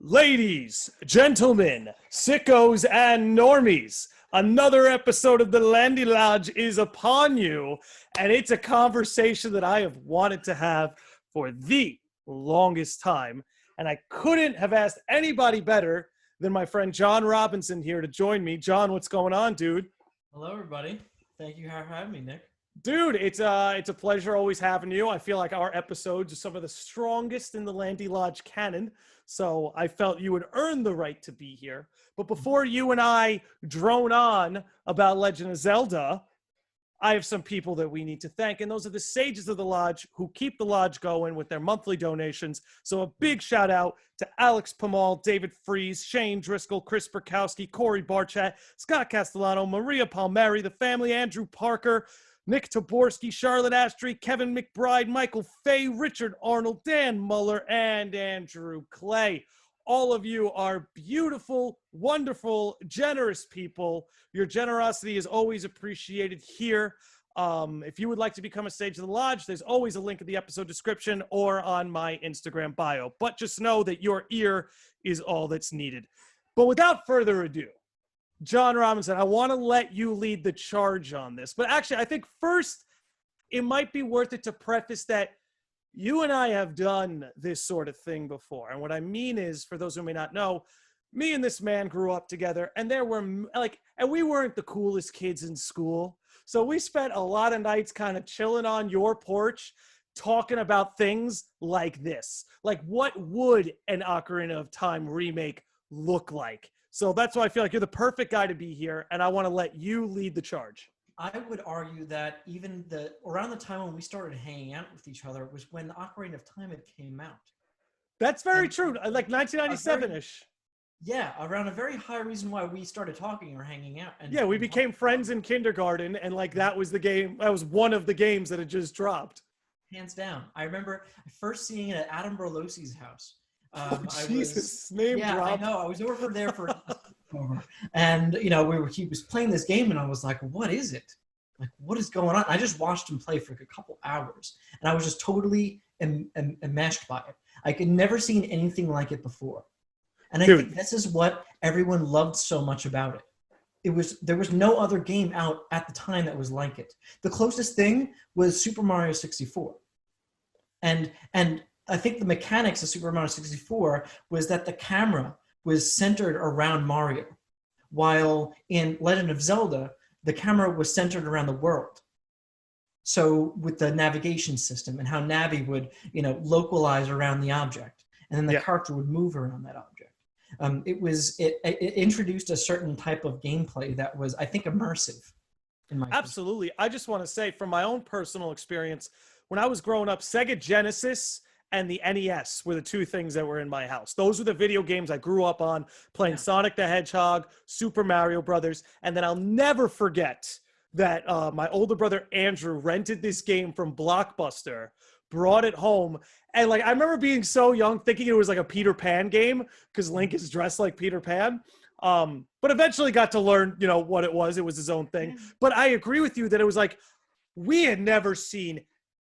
Ladies, gentlemen, sickos, and normies, another episode of the Landi Lodge is upon you, and it's a conversation that I have wanted to have for the longest time, and I couldn't have asked anybody better than my friend John Robinson here to join me. John, what's going on, dude? Hello, everybody. Thank you for having me, Nick. Dude, it's a pleasure always having you. I feel like our episodes are some of the strongest in the Landy Lodge canon, so I felt you would earn the right to be here. But before you and I drone on about Legend of Zelda, I have some people that we need to thank, and those are the sages of the lodge who keep the lodge going with their monthly donations. So a big shout out to Alex Pamal, David Fries, Shane Driscoll, Chris Burkowski, Corey Barchat, Scott Castellano, Maria Palmieri, the family, Andrew Parker, Nick Taborski, Charlotte Astry, Kevin McBride, Michael Fay, Richard Arnold, Dan Muller, and Andrew Clay. All of you are beautiful, wonderful, generous people. Your generosity is always appreciated here. If you would like to become a Sage of the Lodge, there's always a link in the episode description or on my Instagram bio. But just know that your ear is all that's needed. But without further ado, John Robinson, I want to let you lead the charge on this. But actually, I think first, it might be worth it to preface that you and I have done this sort of thing before. And what I mean is, for those who may not know, me and this man grew up together, and and we weren't the coolest kids in school. So we spent a lot of nights kind of chilling on your porch, talking about things like this. Like, what would an Ocarina of Time remake look like? So that's why I feel like you're the perfect guy to be here, and I want to let you lead the charge. I would argue that even around the time when we started hanging out with each other was when Ocarina of Time had came out. That's very true. Like 1997-ish. Yeah, around a very high reason why we started talking or hanging out. Yeah, we became friends in kindergarten, and like that was the game. That was one of the games that had just dropped. Hands down. I remember first seeing it at Adam Berlosi's house. Jesus, name drop. I know. I was over there for and he was playing this game, and I was like, "What is it? Like, what is going on?" I just watched him play for like a couple hours, and I was just totally enmeshed by it. I could never seen anything like it before, and I think this is what everyone loved so much about it. There was no other game out at the time that was like it. The closest thing was Super Mario 64, and I think the mechanics of Super Mario 64 was that the camera was centered around Mario, while in Legend of Zelda, the camera was centered around the world. So with the navigation system and how Navi would, localize around the object, and then the character would move around that object. It introduced a certain type of gameplay that was, I think, immersive. Absolutely. I just want to say, from my own personal experience, when I was growing up, Sega Genesis and the NES were the two things that were in my house. Those were the video games I grew up on, playing Sonic the Hedgehog, Super Mario Brothers, and then I'll never forget that my older brother Andrew rented this game from Blockbuster, brought it home, and like I remember being so young thinking it was like a Peter Pan game because Link is dressed like Peter Pan. But eventually got to learn, what it was. It was his own thing. But I agree with you that it was like we had never seen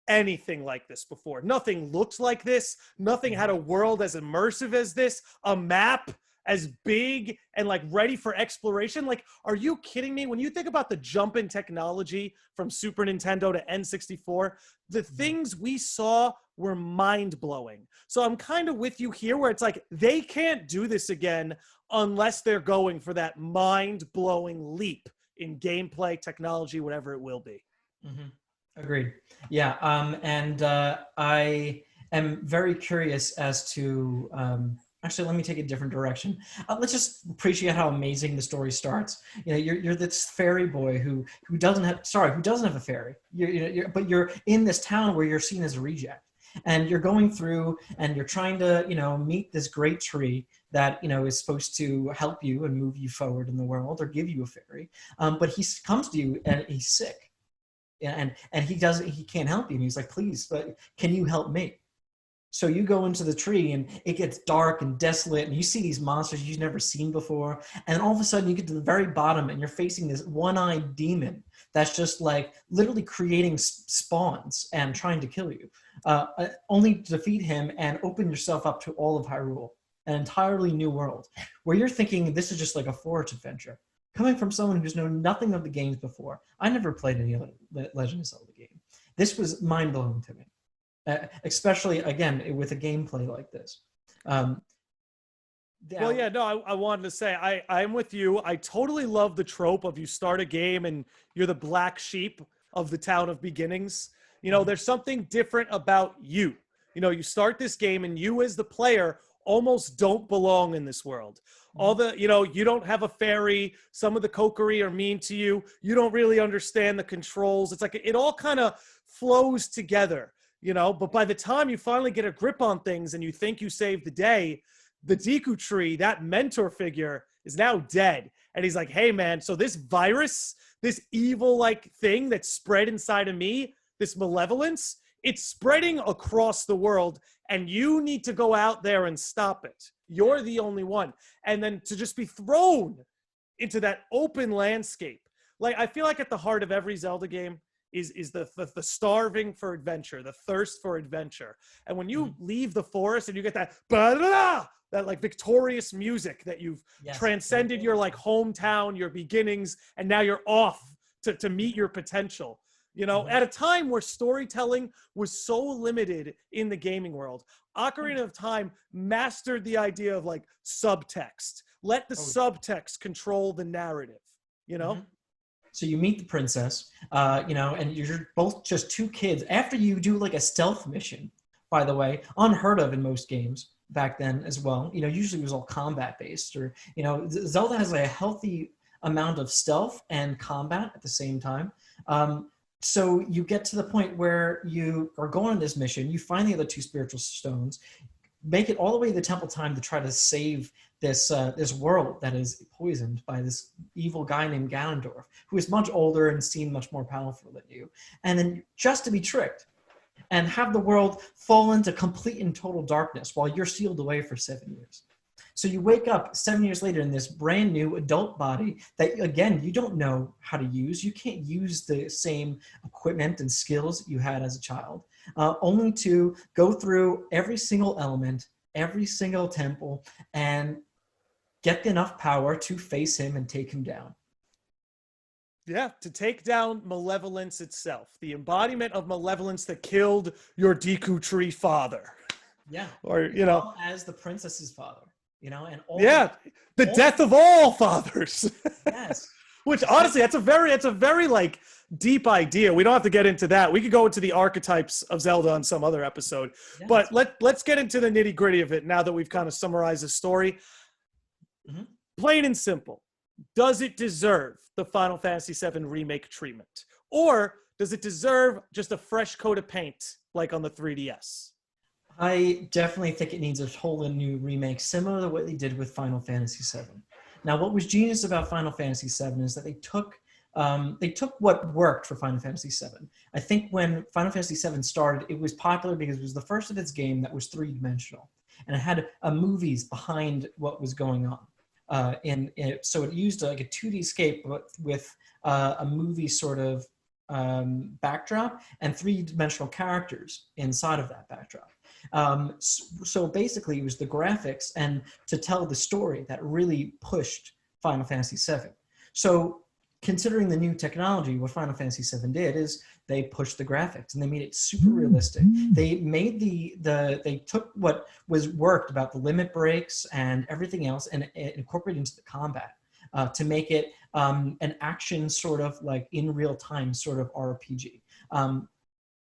anything like this before. Nothing looked like this. Nothing had a world as immersive as this, a map as big and like ready for exploration. Like, are you kidding me? When you think about the jump in technology from Super Nintendo to N64, the things we saw were mind-blowing. So I'm kind of with you here where it's like they can't do this again unless they're going for that mind-blowing leap in gameplay, technology, whatever it will be. Mm-hmm. Agreed. Yeah, and I am very curious as to. Actually, let me take a different direction. Let's just appreciate how amazing the story starts. You're this fairy boy who doesn't have a fairy. But you're in this town where you're seen as a reject, and you're going through and you're trying to meet this great tree that is supposed to help you and move you forward in the world or give you a fairy. But he comes to you and he's sick. And he can't help you. And he's like, please, but can you help me? So you go into the tree and it gets dark and desolate and you see these monsters you've never seen before. And all of a sudden you get to the very bottom and you're facing this one-eyed demon that's just like literally creating spawns and trying to kill you, only to defeat him and open yourself up to all of Hyrule. an entirely new world, where you're thinking this is just like a forest adventure. Coming from someone who's known nothing of the games before, I never played any Legend of Zelda game. This was mind-blowing to me, especially, again, with a gameplay like this. Well, yeah, no, I wanted to say I'm with you. I totally love the trope of you start a game and you're the black sheep of the town of beginnings. You know, there's something different about you. You know, you start this game and you as the player almost don't belong in this world. All the, you know, you don't have a fairy. Some of the Kokiri are mean to you. You don't really understand the controls. It's like it all kind of flows together, you know, but by the time you finally get a grip on things and you think you saved the day, the Deku tree, that mentor figure, is now dead. And he's like, hey, man, so this virus, this evil like thing that's spread inside of me, this malevolence, it's spreading across the world. And you need to go out there and stop it. You're the only one. And then to just be thrown into that open landscape. Like, I feel like at the heart of every Zelda game is the starving for adventure, the thirst for adventure. And when you leave the forest and you get that like victorious music that you've transcended your like hometown, your beginnings, and now you're off to meet your potential. You know, at a time where storytelling was so limited in the gaming world, Ocarina of Time mastered the idea of like subtext. Let the subtext control the narrative, you know? So you meet the princess, you know, and you're both just two kids. After you do like a stealth mission, by the way, unheard of in most games back then as well. You know, usually it was all combat based, or, you know, Zelda has a healthy amount of stealth and combat at the same time. So you get to the point where you are going on this mission, you find the other two spiritual stones, make it all the way to the Temple Time to try to save this this world that is poisoned by this evil guy named Ganondorf, who is much older and seemed much more powerful than you. And then just to be tricked and have the world fall into complete and total darkness while you're sealed away for 7 years. So you wake up 7 years later in this brand new adult body that, again, you don't know how to use. You can't use the same equipment and skills you had as a child, only to go through every single element, every single temple, and get enough power to face him and take him down. Yeah, to take down malevolence itself, the embodiment of malevolence that killed your Deku tree father. Yeah. Or, you know, as the princess's father. You know, and all the death of all fathers. Yes. Which honestly, it's a very like deep idea. We don't have to get into that. We could go into the archetypes of Zelda on some other episode. Yes. But let's get into the nitty gritty of it now that we've kind of summarized the story. Plain and simple. Does it deserve the Final Fantasy VII Remake treatment? Or does it deserve just a fresh coat of paint like on the 3DS? I definitely think it needs a whole new remake, similar to what they did with Final Fantasy VII. Now, what was genius about Final Fantasy VII is that they took what worked for Final Fantasy VII. I think when Final Fantasy VII started, it was popular because it was the first of its game that was three-dimensional, and it had movies behind what was going on. So it used like a 2D scape with a movie sort of backdrop and three-dimensional characters inside of that backdrop. So basically it was the graphics and to tell the story that really pushed Final Fantasy VII. So considering the new technology, what Final Fantasy VII did is they pushed the graphics and they made it super realistic. They made they took what was worked about the limit breaks and everything else and incorporated into the combat to make it an action sort of like in real time sort of RPG.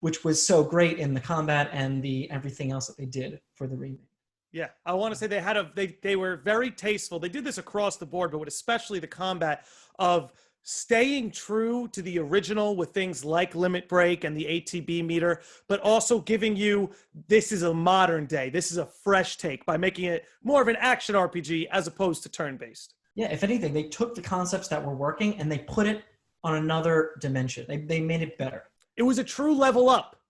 Which was so great in the combat and the everything else that they did for the remake. Yeah, I want to say they were very tasteful. They did this across the board, but especially the combat of staying true to the original with things like limit break and the ATB meter, but also giving you, this is a modern day, this is a fresh take by making it more of an action RPG as opposed to turn-based. Yeah, if anything, they took the concepts that were working and they put it on another dimension. They made it better. It was a true level up.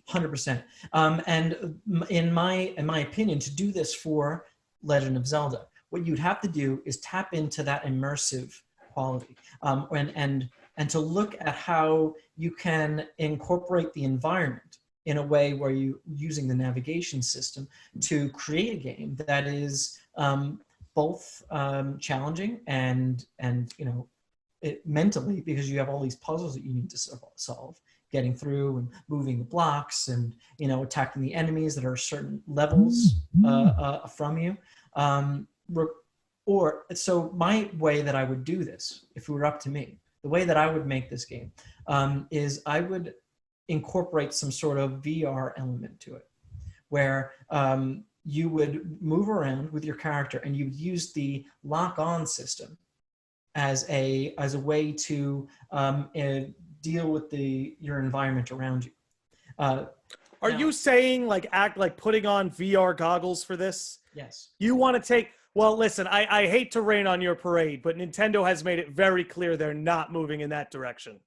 100%. And in my opinion, to do this for Legend of Zelda, what you'd have to do is tap into that immersive quality and to look at how you can incorporate the environment in a way where you using the navigation system to create a game that is both challenging and mentally, because you have all these puzzles that you need to solve, getting through and moving the blocks and attacking the enemies that are certain levels from you. So my way that I would do this, if it were up to me, the way that I would make this game is I would incorporate some sort of VR element to it, where you would move around with your character and you would use the lock-on system as a way to deal with your environment around you. Are you saying act like putting on VR goggles for this? Yes. You want to take, well, listen, I hate to rain on your parade, but Nintendo has made it very clear they're not moving in that direction.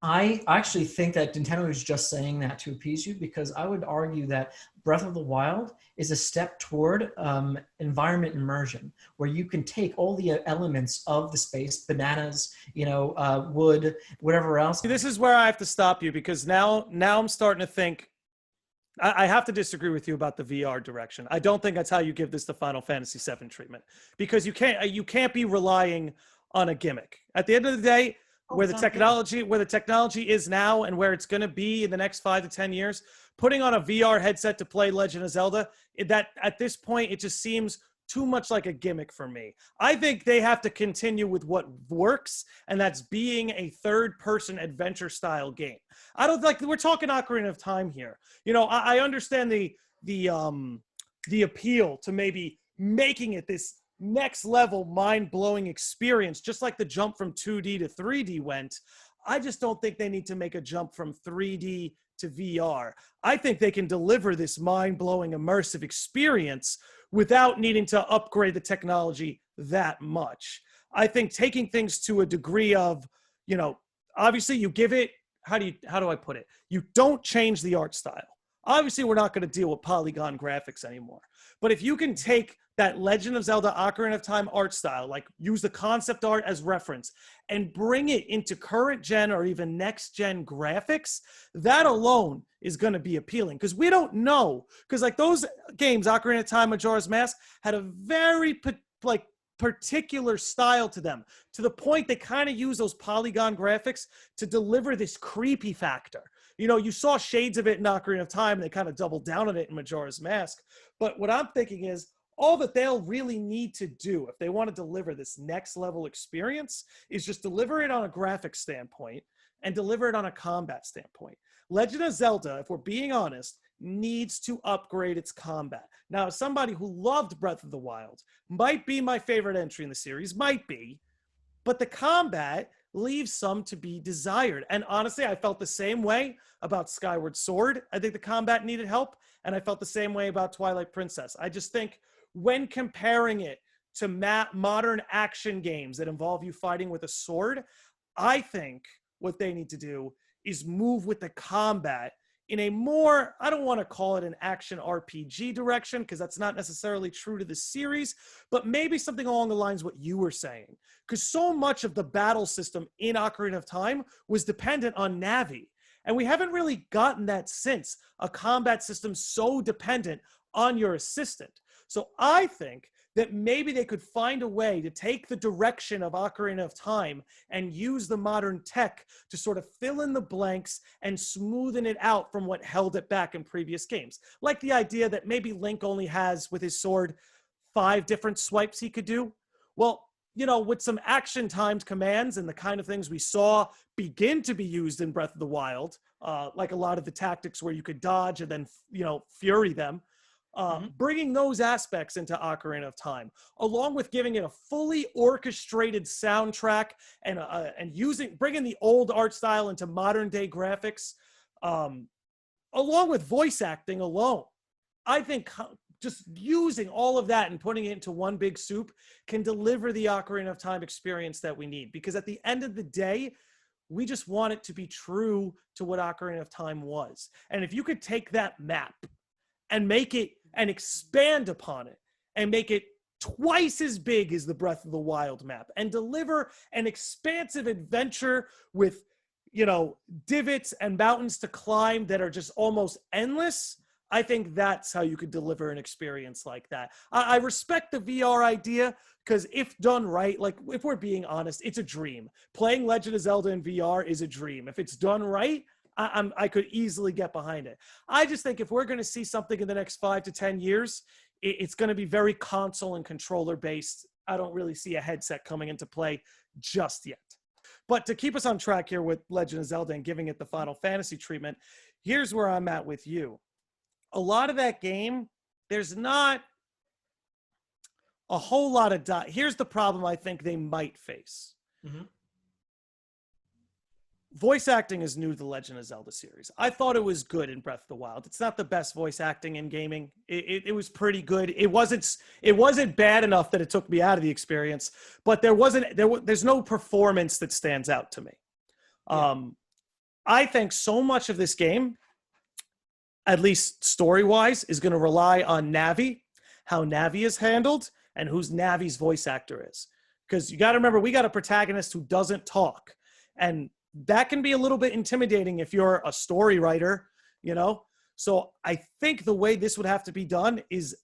I actually think that Nintendo is just saying that to appease you, because I would argue that Breath of the Wild is a step toward environment immersion, where you can take all the elements of the space, bananas, wood, whatever else. This is where I have to stop you, because now I'm starting to think, I have to disagree with you about the VR direction. I don't think that's how you give this the Final Fantasy VII treatment, because you can't be relying on a gimmick. At the end of the day, where the technology is now and where it's going to be in the next 5 to 10 years, putting on a VR headset to play Legend of Zelda, that at this point it just seems too much like a gimmick for me. I think they have to continue with what works, and that's being a third-person adventure style game. I don't we're talking Ocarina of Time here. I understand the appeal to maybe making it this next level mind-blowing experience, just like the jump from 2D to 3D went. I just don't think they need to make a jump from 3D to VR. I think they can deliver this mind-blowing immersive experience without needing to upgrade the technology that much. I think taking things to a degree of, obviously you give it, how do I put it? You don't change the art style. Obviously we're not going to deal with polygon graphics anymore. But if you can take that Legend of Zelda Ocarina of Time art style, use the concept art as reference and bring it into current gen or even next gen graphics, that alone is going to be appealing. Because we don't know, because those games, Ocarina of Time, Majora's Mask, had a very particular style to them, to the point they kind of use those polygon graphics to deliver this creepy factor. You saw shades of it in Ocarina of Time, and they kind of doubled down on it in Majora's Mask. But what I'm thinking is, all that they'll really need to do if they want to deliver this next level experience is just deliver it on a graphic standpoint and deliver it on a combat standpoint. Legend of Zelda, if we're being honest, needs to upgrade its combat. Now, as somebody who loved Breath of the Wild, might be my favorite entry in the series, might be, but the combat leaves some to be desired. And honestly, I felt the same way about Skyward Sword. I think the combat needed help, and I felt the same way about Twilight Princess. I just think when comparing it to modern action games that involve you fighting with a sword, I think what they need to do is move with the combat in a more, I don't want to call it an action RPG direction, because that's not necessarily true to the series, but maybe something along the lines of what you were saying. Because so much of the battle system in Ocarina of Time was dependent on Navi. And we haven't really gotten that since, a combat system so dependent on your assistant. So I think that maybe they could find a way to take the direction of Ocarina of Time and use the modern tech to sort of fill in the blanks and smoothen it out from what held it back in previous games. Like the idea that maybe Link only has, with his sword, 5 different swipes he could do. Well, with some action timed commands and the kind of things we saw begin to be used in Breath of the Wild, like a lot of the tactics where you could dodge and then, fury them, bringing those aspects into Ocarina of Time, along with giving it a fully orchestrated soundtrack and bringing the old art style into modern day graphics, along with voice acting alone. I think just using all of that and putting it into one big soup can deliver the Ocarina of Time experience that we need. Because at the end of the day, we just want it to be true to what Ocarina of Time was. And if you could take that map and make it and expand upon it and make it twice as big as the Breath of the Wild map and deliver an expansive adventure with, divots and mountains to climb that are just almost endless, I think that's how you could deliver an experience like that. I respect the VR idea because if done right, like if we're being honest, it's a dream. Playing Legend of Zelda in VR is a dream. If it's done right, I could easily get behind it. I just think if we're going to see something in the next 5 to 10 years, it's going to be very console and controller based. I don't really see a headset coming into play just yet. But to keep us on track here with Legend of Zelda and giving it the Final Fantasy treatment, here's where I'm at with you. A lot of that game, there's not a whole lot of here's the problem I think they might face. Mm-hmm. Voice acting is new to the Legend of Zelda series. I thought it was good in Breath of the Wild. It's not the best voice acting in gaming. It was pretty good. It wasn't bad enough that it took me out of the experience, but there's no performance that stands out to me. Yeah. I think so much of this game, at least story-wise, is going to rely on Navi, how Navi is handled, and who's Navi's voice actor is. Because you got to remember, we got a protagonist who doesn't talk. And that can be a little bit intimidating if you're a story writer, So I think the way this would have to be done is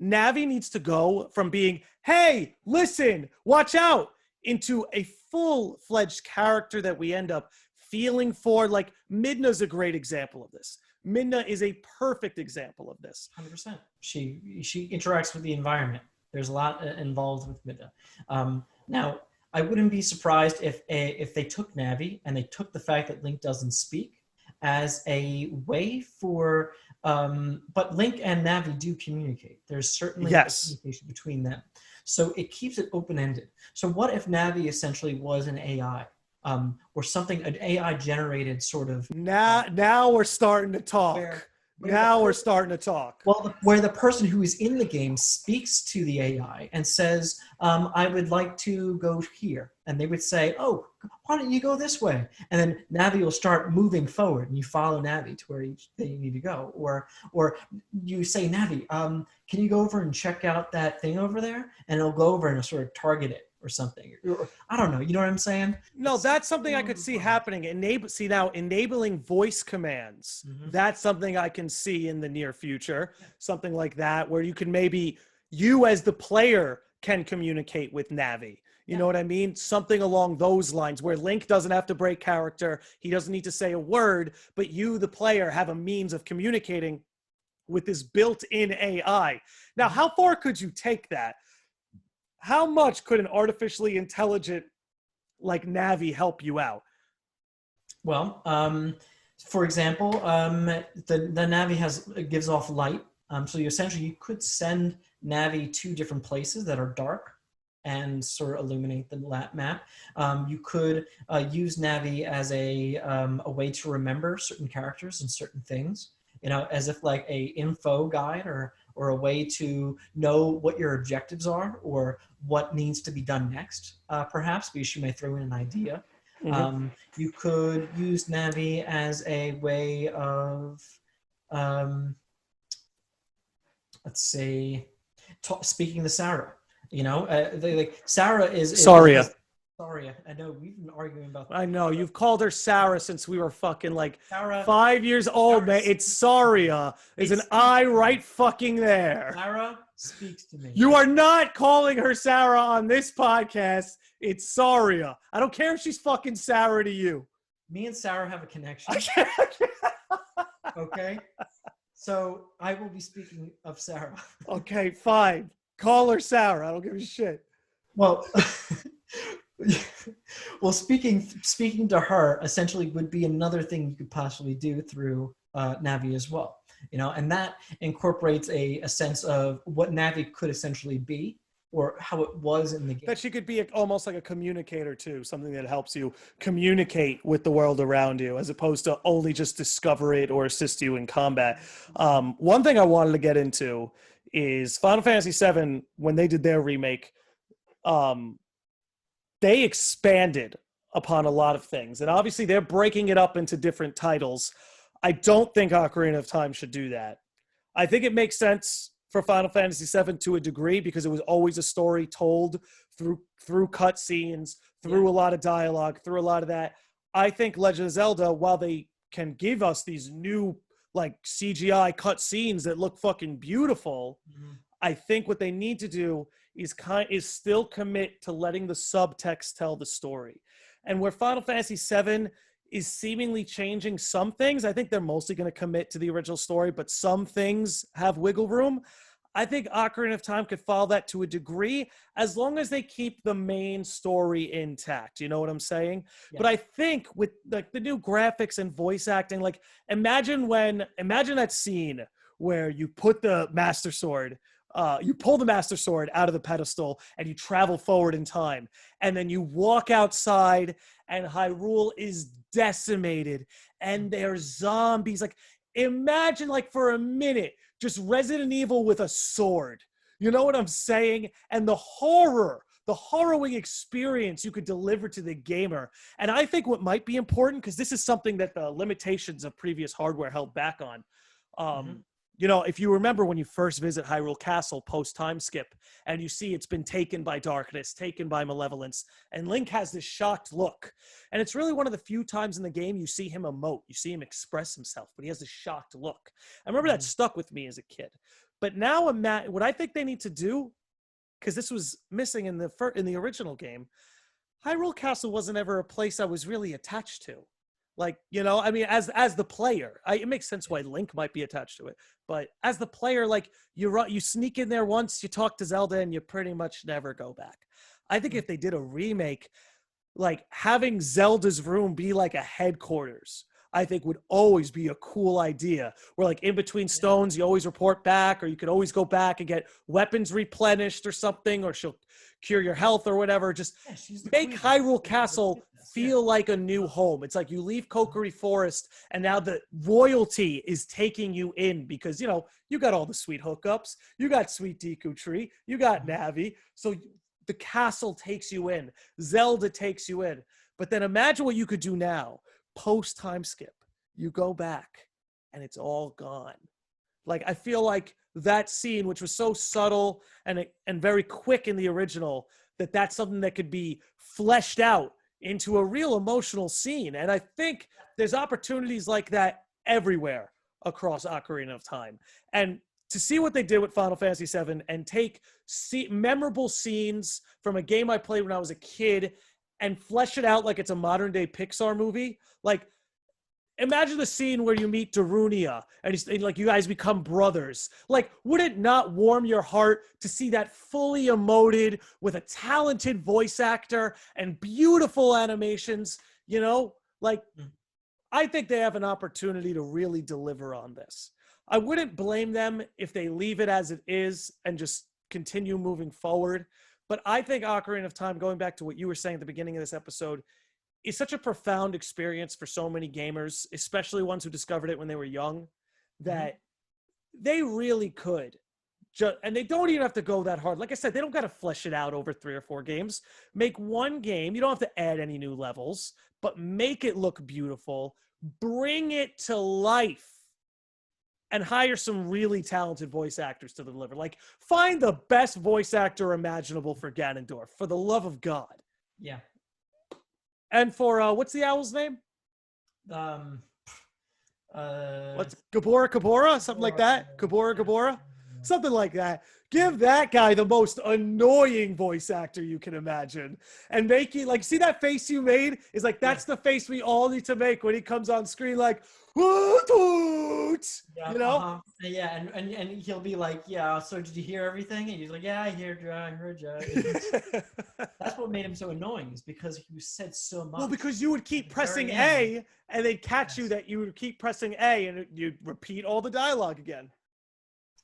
Navi needs to go from being, hey, listen, watch out, into a full-fledged character that we end up feeling for. Like, Midna's a great example of this. Midna is a perfect example of this. 100%. She interacts with the environment. There's a lot involved with Midna. Now, I wouldn't be surprised if they took Navi and they took the fact that Link doesn't speak as a way for, but Link and Navi do communicate. There's certainly communication between them. So it keeps it open-ended. So what if Navi essentially was an AI? Or something, an AI-generated sort of... Now we're starting to talk. We're starting to talk. Well, where the person who is in the game speaks to the AI and says, I would like to go here. And they would say, oh, why don't you go this way? And then Navi will start moving forward and you follow Navi to where you need to go. Or you say, Navi, can you go over and check out that thing over there? And it'll go over and sort of target it. Or something. I don't know. You know what I'm saying? No, that's something I could see happening. Enabling voice commands. Mm-hmm. That's something I can see in the near future. Something like that, where you as the player can communicate with Navi. You know what I mean? Something along those lines, where Link doesn't have to break character. He doesn't need to say a word, but you, the player, have a means of communicating with this built-in AI. Now, how far could you take that? How much could an artificially intelligent like Navi help you out? Well, for example, the Navi gives off light. So you could send Navi to different places that are dark and sort of illuminate the map. You could use Navi as a way to remember certain characters and certain things, as if like a info guide or a way to know what your objectives are or what needs to be done next, perhaps, because you may throw in an idea. Mm-hmm. You could use Navi as a way of, let's say, speaking to Sarah. Sarah is... Saria. Saria. I know, we've been arguing about that. I know, you've called her Sarah since we were fucking like Sarah, 5 years old, man. It's Saria. There's an I right fucking there. Sarah speaks to me. You are not calling her Sarah on this podcast. It's Saria. I don't care if she's fucking Sarah to you. Me and Sarah have a connection. Okay? So I will be speaking of Sarah. Okay, fine. Call her Sarah. I don't give a shit. Well... Well, speaking to her essentially would be another thing you could possibly do through Navi as well, and that incorporates a sense of what Navi could essentially be or how it was in the game. That she could be almost like a communicator too, something that helps you communicate with the world around you as opposed to only just discover it or assist you in combat. One thing I wanted to get into is Final Fantasy VII, when they did their remake, they expanded upon a lot of things. And obviously they're breaking it up into different titles. I don't think Ocarina of Time should do that. I think it makes sense for Final Fantasy VII to a degree because it was always a story told through cutscenes, through a lot of dialogue, through a lot of that. I think Legend of Zelda, while they can give us these new like CGI cut scenes that look fucking beautiful, I think what they need to do is still commit to letting the subtext tell the story. And where Final Fantasy VII is seemingly changing some things, I think they're mostly going to commit to the original story, but some things have wiggle room. I think Ocarina of Time could follow that to a degree, as long as they keep the main story intact. You know what I'm saying? Yeah. But I think with like the new graphics and voice acting, like imagine that scene where you put the Master Sword, you pull the Master Sword out of the pedestal and you travel forward in time, and then you walk outside and Hyrule is decimated and there's zombies. Like imagine like for a minute just Resident Evil with a sword. You know what I'm saying? And the harrowing experience you could deliver to the gamer. And I think what might be important, because this is something that the limitations of previous hardware held back on. You know, if you remember when you first visit Hyrule Castle post time skip and you see it's been taken by darkness, taken by malevolence, and Link has this shocked look. And it's really one of the few times in the game you see him emote, you see him express himself, but he has this shocked look. I remember that stuck with me as a kid. But now what I think they need to do, because this was missing in the original game, Hyrule Castle wasn't ever a place I was really attached to. Like, you know, I mean, as the player, it makes sense why Link might be attached to it. But as the player, like you sneak in there once, you talk to Zelda, and you pretty much never go back. I think if they did a remake, like having Zelda's room be like a headquarters, I think would always be a cool idea. Where like in between stones, you always report back, or you could always go back and get weapons replenished or something, or she'll cure your health or whatever. Just make Hyrule Castle feel like a new home. It's like you leave Kokiri Forest and now the royalty is taking you in because, you know, you got all the sweet hookups. You got Sweet Deku Tree. You got Navi. So the castle takes you in. Zelda takes you in. But then imagine what you could do now. Post time skip. You go back and it's all gone. Like, I feel like that scene, which was so subtle and very quick in the original, that's something that could be fleshed out into a real emotional scene. And I think there's opportunities like that everywhere across Ocarina of Time. And to see what they did with Final Fantasy VII and take memorable scenes from a game I played when I was a kid and flesh it out like it's a modern day Pixar movie. Like, imagine the scene where you meet Darunia and like you guys become brothers. Like, would it not warm your heart to see that fully emoted with a talented voice actor and beautiful animations? You know, like, I think they have an opportunity to really deliver on this. I wouldn't blame them if they leave it as it is and just continue moving forward. But I think Ocarina of Time, going back to what you were saying at the beginning of this episode, is such a profound experience for so many gamers, especially ones who discovered it when they were young, that they really could. And they don't even have to go that hard. Like I said, they don't got to flesh it out over 3 or 4 games. Make one game. You don't have to add any new levels, but make it look beautiful. Bring it to life. And hire some really talented voice actors to deliver. Like, find the best voice actor imaginable for Ganondorf, for the love of God. Yeah. And for, what's the owl's name? What's Gabora? Something like that? Gabora? Something like that. Give that guy the most annoying voice actor you can imagine. And make it, like, see that face you made? Is like, that's the face we all need to make when he comes on screen, like, yeah, you know? Yeah, and he'll be like, yeah, so did you hear everything? And he's like, yeah, I heard you. That's what made him so annoying, is because he said so much. Well, because you would keep pressing A, and they'd catch you that you would keep pressing A, and you'd repeat all the dialogue again.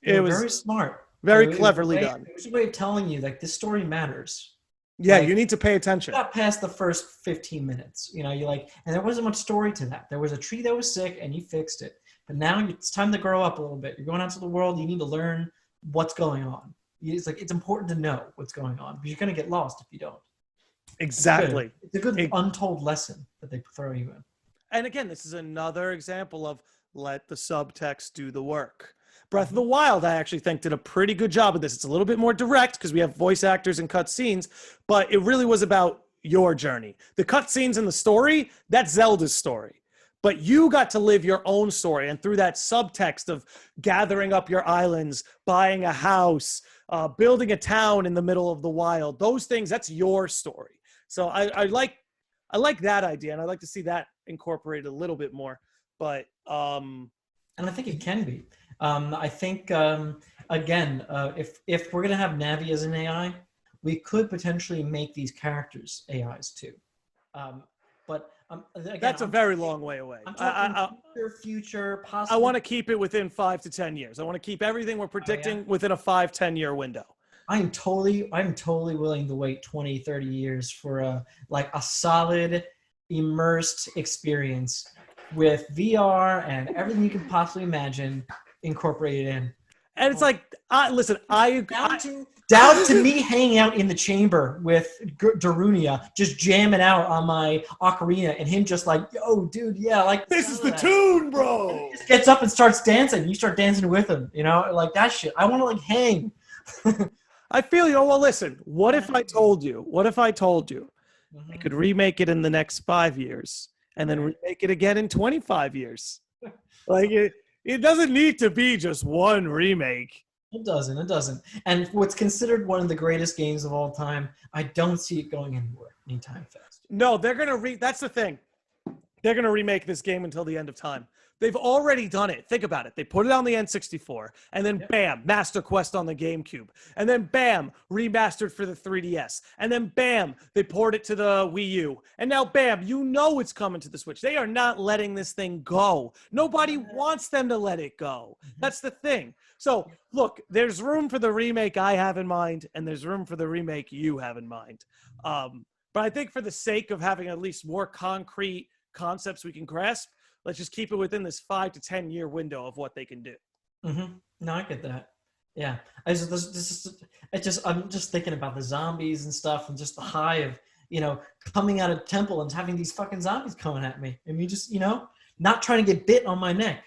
It was very smart. Very cleverly done. It was a way of telling you, like, this story matters. Yeah, like, you need to pay attention. You got past the first 15 minutes. You know, you like, and there wasn't much story to that. There was a tree that was sick, and you fixed it. But now it's time to grow up a little bit. You're going out to the world. You need to learn what's going on. It's like, it's important to know what's going on, because you're going to get lost if you don't. Exactly. It's a good untold lesson that they throw you in. And again, this is another example of let the subtext do the work. Breath of the Wild, I actually think, did a pretty good job of this. It's a little bit more direct because we have voice actors and cut scenes, but it really was about your journey. The cutscenes in the story, that's Zelda's story. But you got to live your own story. And through that subtext of gathering up your islands, buying a house, building a town in the middle of the wild, those things, that's your story. So I like that idea, and I'd like to see that incorporated a little bit more. But and I think it can be. I think again, if we're gonna have Navi as an AI, we could potentially make these characters AIs too. But again, that's a very long way away. I'm talking future, possibly. I want to keep it within 5 to 10 years. I want to keep everything we're predicting within a 5-10 year window. I'm totally willing to wait 20, 30 years for a solid, immersed experience with VR and everything you can possibly imagine incorporated in. And it's like, listen, down to me hanging out in the chamber with Darunia, just jamming out on my ocarina, and him just like, yo, dude, yeah, like this is the tune, bro. And he just gets up and starts dancing. You start dancing with him, like that shit. I want to like hang. I feel you. Well, listen, what if I told you I could remake it in the next 5 years and then remake it again in 25 years? Like it doesn't need to be just one remake. It doesn't. And what's considered one of the greatest games of all time, I don't see it going anywhere anytime fast. No, they're going to that's the thing. They're going to remake this game until the end of time. They've already done it. Think about it. They put it on the N64, and then bam, Master Quest on the GameCube. And then bam, remastered for the 3DS. And then bam, they ported it to the Wii U. And now bam, it's coming to the Switch. They are not letting this thing go. Nobody wants them to let it go. That's the thing. So look, there's room for the remake I have in mind, and there's room for the remake you have in mind. But I think for the sake of having at least more concrete concepts we can grasp, let's just keep it within this 5 to 10 year window of what they can do. Mm-hmm. No, I get that. Yeah, I'm just thinking about the zombies and stuff, and just the high of coming out of temple and having these fucking zombies coming at me, and me just not trying to get bit on my neck.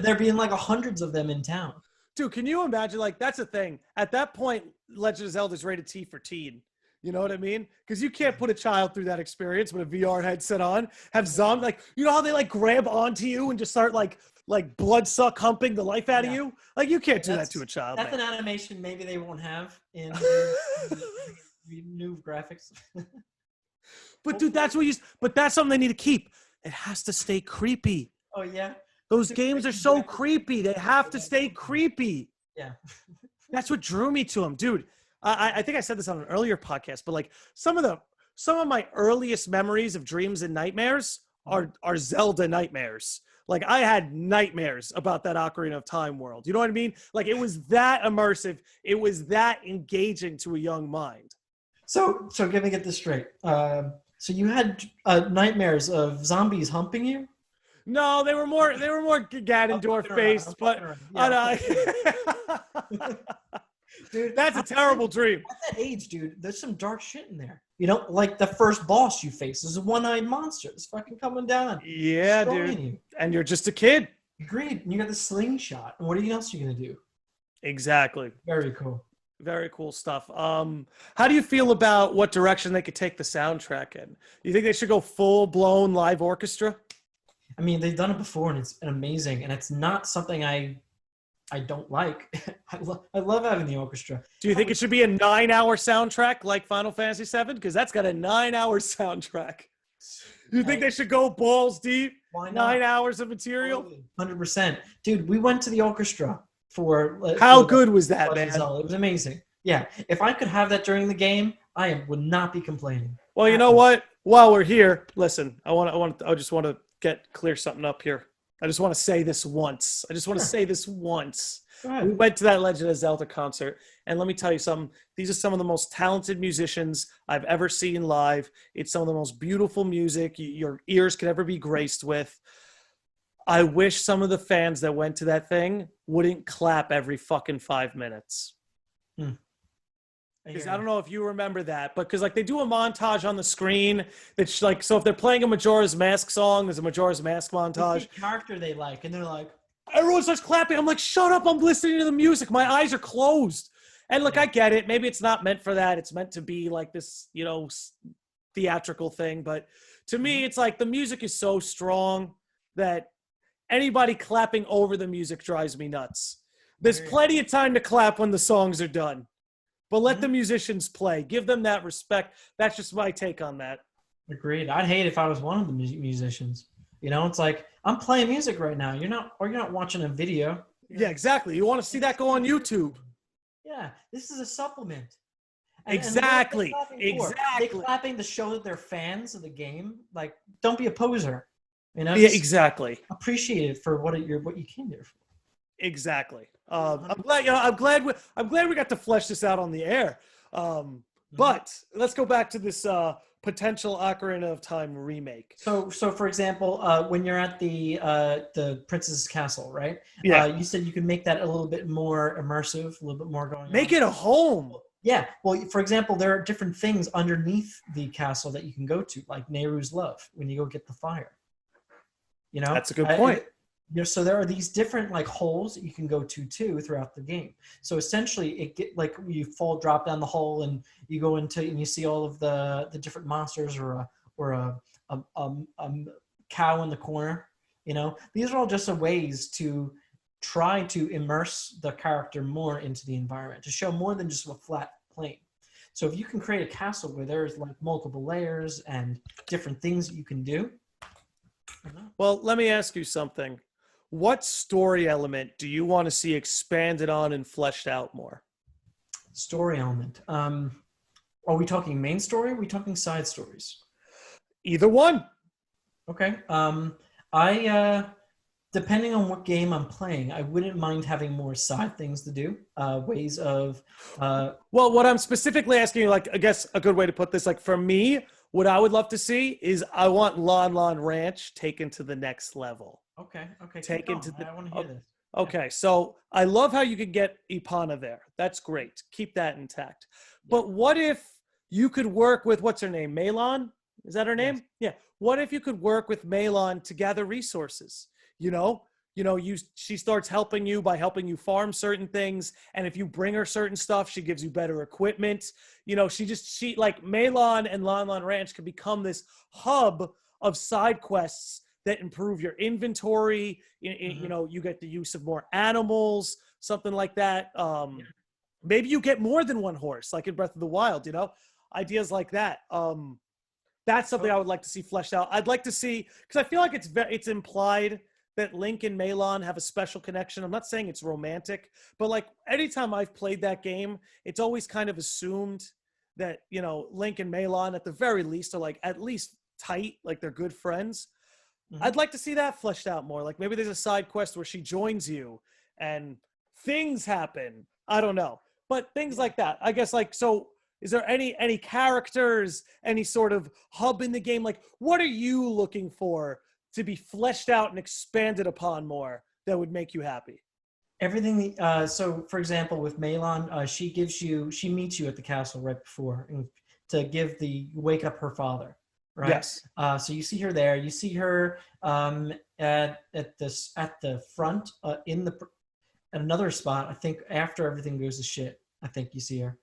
There being like hundreds of them in town. Dude, can you imagine? Like that's the thing. At that point, Legend of Zelda is rated T for teen. You know what I mean? Because you can't put a child through that experience with a VR headset on. Have zombies how they like grab onto you and just start like blood suck humping the life out of you? Like you can't do that to a child. That's an animation maybe they won't have in the new graphics. But dude, that's something they need to keep. It has to stay creepy. Oh yeah. Those games are so creepy. They have to stay creepy. Yeah. That's what drew me to them, dude. I think I said this on an earlier podcast, but like some of my earliest memories of dreams and nightmares are Zelda nightmares. Like I had nightmares about that Ocarina of Time world. You know what I mean? Like it was that immersive. It was that engaging to a young mind. So let me get this straight. So you had nightmares of zombies humping you? No, they were more gadding to our face, but dude, that's a terrible dream. At that age, dude, there's some dark shit in there. Like the first boss you face is a one-eyed monster. It's fucking coming down. Yeah, dude. You. And you're just a kid. Agreed. And you got the slingshot. And what else are you gonna do? Exactly. Very cool. Very cool stuff. How do you feel about what direction they could take the soundtrack in? You think they should go full-blown live orchestra? I mean, they've done it before, and it's amazing. And it's not something I don't like. I love having the orchestra. Do you think it should be a 9-hour soundtrack like Final Fantasy VII? Because that's got a 9-hour soundtrack. You think they should go balls deep? Why not? 9 hours of material? 100%. Dude, we went to the orchestra for... How good was that, man? It was amazing. Yeah, if I could have that during the game, I would not be complaining. Well, you know what? While we're here, listen, I just want to clear something up here. I just want to say this once. We went to that Legend of Zelda concert, and let me tell you something. These are some of the most talented musicians I've ever seen live. It's some of the most beautiful music your ears could ever be graced with. I wish some of the fans that went to that thing wouldn't clap every fucking 5 minutes. Because I don't know if you remember that, but because like they do a montage on the screen that's like, so if they're playing a Majora's Mask song, there's a Majora's Mask montage. The character they like, and they're like, everyone starts clapping. I'm like, shut up! I'm listening to the music. My eyes are closed. And look, Yeah. I get it. Maybe it's not meant for that. It's meant to be like this, theatrical thing. But to me, it's like the music is so strong that anybody clapping over the music drives me nuts. There's Agreed. plenty of time to clap when the songs are done, but let the Mhm. musicians play. Give them that respect. That's just my take on that. Agreed. I'd hate if I was one of the musicians. It's like I'm playing music right now. You're not watching a video. Yeah, exactly. You want to see that go on YouTube? Yeah, this is a supplement. And what are they Exactly. clapping for? Are they Exactly. clapping to show that they're fans of the game? Like, don't be a poser. Yeah, Just exactly. appreciate it for what you came there for. Exactly. Yeah, I'm glad. I'm glad we got to flesh this out on the air. But let's go back to this potential Ocarina of Time remake. So for example, when you're at the princess's castle, right? Yeah. You said you could make that a little bit more immersive, a little bit more going Make on. it a home. Yeah. Well, for example, there are different things underneath the castle that you can go to, like Nehru's Love, when you go get the fire. That's a good point. So there are these different like holes that you can go to too throughout the game. So essentially, it get like you drop down the hole, and you go into and you see all of the different monsters, or a cow in the corner. These are all just ways to try to immerse the character more into the environment, to show more than just a flat plane. So if you can create a castle where there's like multiple layers and different things that you can do. Well, let me ask you something. What story element do you want to see expanded on and fleshed out more? Story element. Are we talking main story? Or are we talking side stories? Either one. Okay. I depending on what game I'm playing, I wouldn't mind having more side things to do. Ways of. Well, what I'm specifically asking you, like, I guess a good way to put this, like for me, what I would love to see is I want Lon Lon Ranch taken to the next level. Okay. Taken to the. I want to hear this. Okay, so I love how you could get Ipana there. That's great. Keep that intact. But what if you could work with, what's her name? Melon? Is that her name? Yes. Yeah. What if you could work with Melon to gather resources? She starts helping you by helping you farm certain things, and if you bring her certain stuff, she gives you better equipment. She like Melon and Lon Lon Ranch could become this hub of side quests that improve your inventory. You get the use of more animals, something like that. Maybe you get more than one horse, like in Breath of the Wild. Ideas like that. That's something I would like to see fleshed out. I'd like to see, because I feel like it's implied that Link and Melon have a special connection. I'm not saying it's romantic, but like anytime I've played that game, it's always kind of assumed that Link and Melon at the very least are like at least tight, like they're good friends. I'd like to see that fleshed out more. Like maybe there's a side quest where she joins you and things happen. I don't know. But things like that. I guess so is there any characters, any sort of hub in the game? Like what are you looking for to be fleshed out and expanded upon more that would make you happy? Everything. So for example, with Melon, she meets you at the castle right before to wake up her father. Right. Yes. So you see her there. You see her at the front at another spot. I think after everything goes to shit, I think you see her.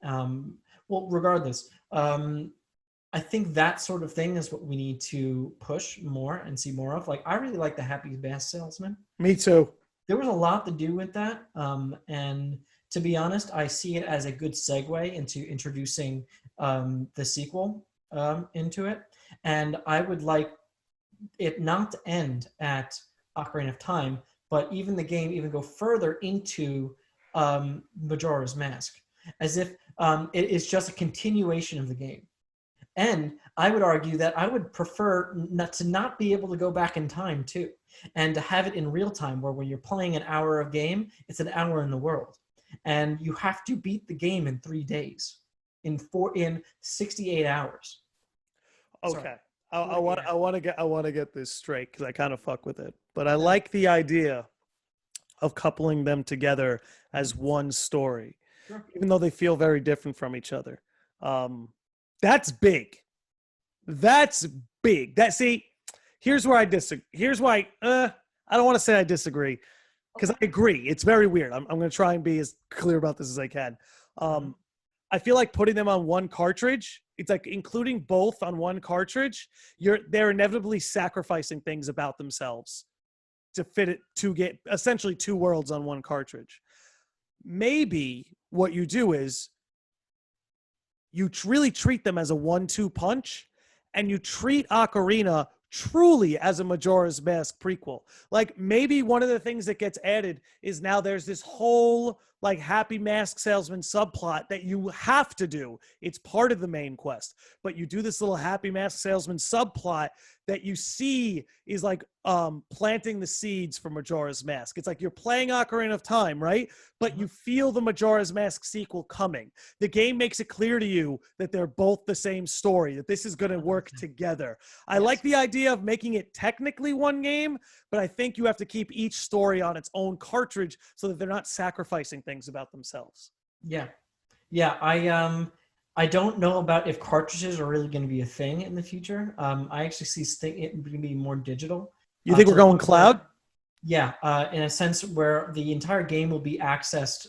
Well, regardless, I think that sort of thing is what we need to push more and see more of. Like I really like the Happy Bass Salesman. Me too. There was a lot to do with that, and to be honest, I see it as a good segue into introducing the sequel into it. And I would like it not to end at Ocarina of Time, but even the game even go further into Majora's Mask, as if it is just a continuation of the game. And I would argue that I would prefer not be able to go back in time too, and to have it in real time, where when you're playing an hour of game, it's an hour in the world, and you have to beat the game in 3 days, in 68 hours. Okay. I want to get this straight because I kind of fuck with it, but I like the idea of coupling them together as one story, even though they feel very different from each other. That's big. That's big. Here's where I disagree. Here's why I don't want to say I disagree. because I agree. It's very weird. I'm going to try and be as clear about this as I can. I feel like putting them on one cartridge, it's like including both on one cartridge, they're inevitably sacrificing things about themselves to fit it to get essentially two worlds on one cartridge. Maybe what you do is you really treat them as a 1-2 punch, and you treat Ocarina truly as a Majora's Mask prequel. Like maybe one of the things that gets added is now there's this whole like Happy Mask Salesman subplot that you have to do. It's part of the main quest, but you do this little Happy Mask Salesman subplot that you see is like planting the seeds for Majora's Mask. It's like you're playing Ocarina of Time, right? But you feel the Majora's Mask sequel coming. The game makes it clear to you that they're both the same story, that this is going to work together. I like the idea of making it technically one game, but I think you have to keep each story on its own cartridge so that they're not sacrificing things about themselves. Yeah. I don't know about if cartridges are really going to be a thing in the future. I actually see it going to be more digital. You think we're going cloud? Yeah, in a sense where the entire game will be accessed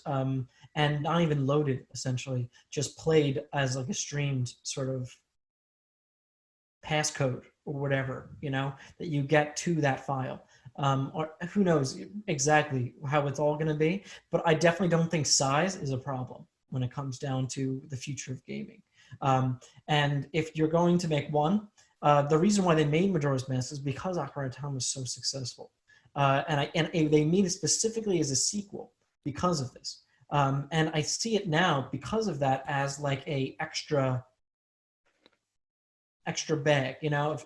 and not even loaded, essentially, just played as like a streamed sort of passcode or whatever, that you get to that file. Or who knows exactly how it's all going to be, but I definitely don't think size is a problem when it comes down to the future of gaming. And if you're going to make one, the reason why they made Majora's Mask is because Ocarina of Time was so successful. And they made it specifically as a sequel because of this. And I see it now because of that as like a extra bag,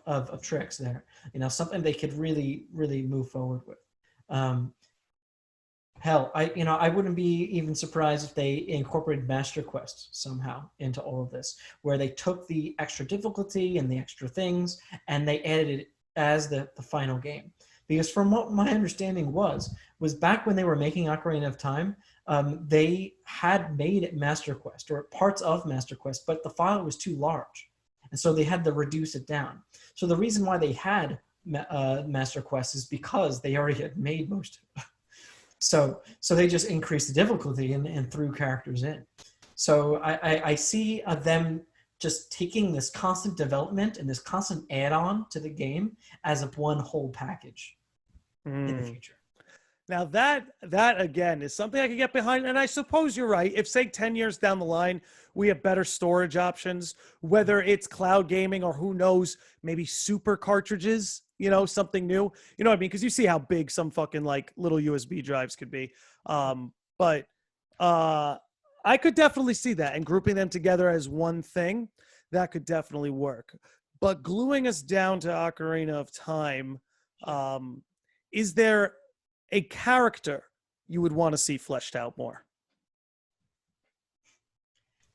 of tricks there, something they could really, really move forward with. Hell, I wouldn't be even surprised if they incorporated Master Quest somehow into all of this, where they took the extra difficulty and the extra things and they added it as the final game. Because from what my understanding was back when they were making Ocarina of Time, they had made Master Quest or parts of Master Quest, but the file was too large. And so they had to reduce it down. So the reason why they had Master Quest is because they already had made most of it. So they just increased the difficulty and threw characters in. So I see them just taking this constant development and this constant add-on to the game as a one whole package in the future. Now that again is something I could get behind, and I suppose you're right. If say 10 years down the line we have better storage options, whether it's cloud gaming or who knows, maybe super cartridges, something new, you know what I mean? Because you see how big some fucking like little USB drives could be. But I could definitely see that, and grouping them together as one thing, that could definitely work. But gluing us down to Ocarina of Time, is there a character you would want to see fleshed out more?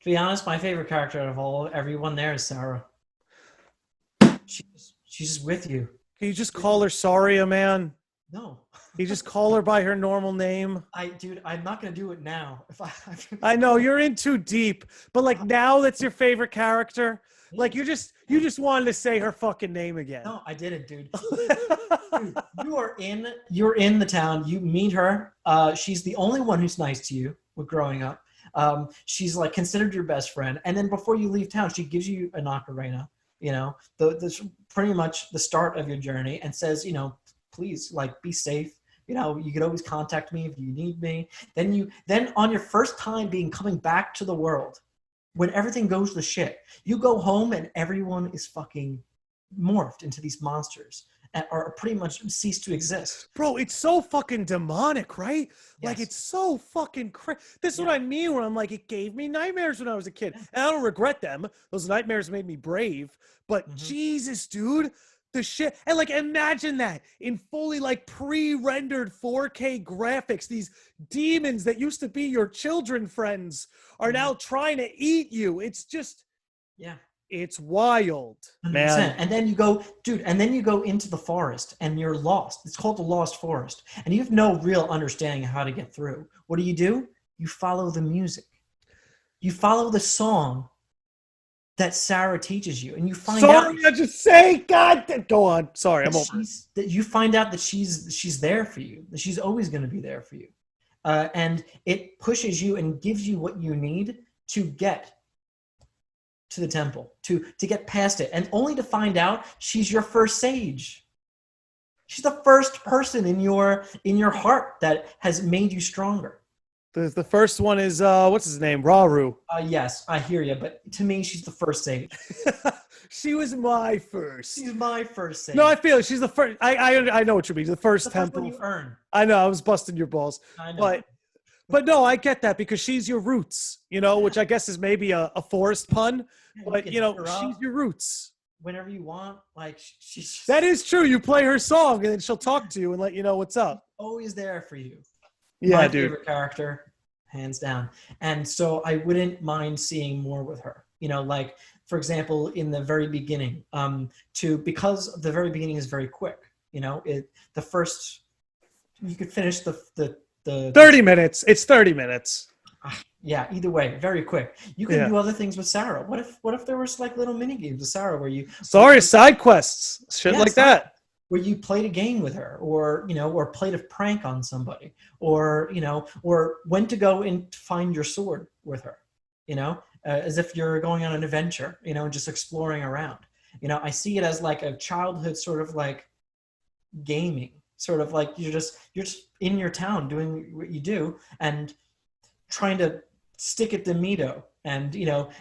To be honest, my favorite character out of everyone there is Sarah. She's just with you. Can you just call her Saria, man? No. You just call her by her normal name? Dude, I'm not going to do it now. I know, you're in too deep. But like now that's your favorite character? Like you just wanted to say her fucking name again. No, I didn't, dude. Dude, you're in the town. You meet her. She's the only one who's nice to you with growing up. She's like considered your best friend. And then before you leave town, she gives you an ocarina, the pretty much the start of your journey, and says, please, like, be safe. You can always contact me if you need me. Then on your first time coming back to the world, when everything goes to shit, you go home and everyone is fucking morphed into these monsters or pretty much cease to exist. Bro, it's so fucking demonic, right? Yes. Like, it's so fucking crazy. This is what I mean when I'm like, it gave me nightmares when I was a kid. And I don't regret them. Those nightmares made me brave. But Jesus, dude, the shit. And like, imagine that in fully like pre-rendered 4K graphics. These demons that used to be your children friends are now trying to eat you. It's just, it's wild, 100%. man. And then you go into the forest and you're lost. It's called the Lost Forest. And you have no real understanding of how to get through. What do? You follow the music. You follow the song that Sarah teaches you, and you find out Sorry, I just say, God, go on. Sorry, that I'm over it. you find out that she's there for you, that she's always going to be there for you, and it pushes you and gives you what you need to get to the temple, to get past it, and only to find out she's your first sage. She's the first person in your heart that has made you stronger. The first one is what's his name? Raru. Yes, I hear you, but to me, she's the first sage. She was my first. She's my first sage. No, I feel it. She's the first. I know what you mean. The first the temple. first one you earn. I know. I was busting your balls. I know. But no, I get that because she's your roots, which I guess is maybe a forest pun, but she's your roots. Whenever you want, like she's that is true. You play her song and then she'll talk to you and let you know what's up. Always there for you. Yeah, my dude. Favorite character, hands down. And so I wouldn't mind seeing more with her. Like for example, in the very beginning, because the very beginning is very quick. The first you could finish the 30 minutes. It's 30 minutes. Yeah, either way, very quick. You can do other things with Sarah. What if there was like little mini games with Sarah where you side quests, shit like that. Where you played a game with her, or or played a prank on somebody, or or went to go and find your sword with her, as if you're going on an adventure, and just exploring around. I see it as like a childhood sort of like gaming, sort of like you're just in your town doing what you do and trying to stick it to Mito and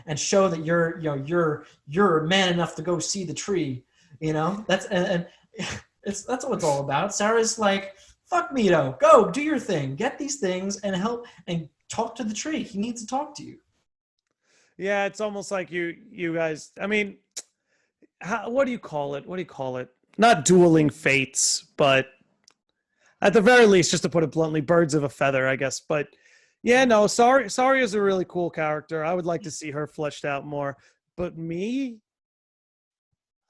and show that you're man enough to go see the tree. That's what it's all about. Sarah's like, fuck Mito, go do your thing, get these things and help and talk to the tree. He needs to talk to you. Yeah, it's almost like you guys. I mean, what do you call it? Not dueling fates, but at the very least, just to put it bluntly, birds of a feather, I guess. But yeah, no, Sari is a really cool character. I would like to see her fleshed out more. But me,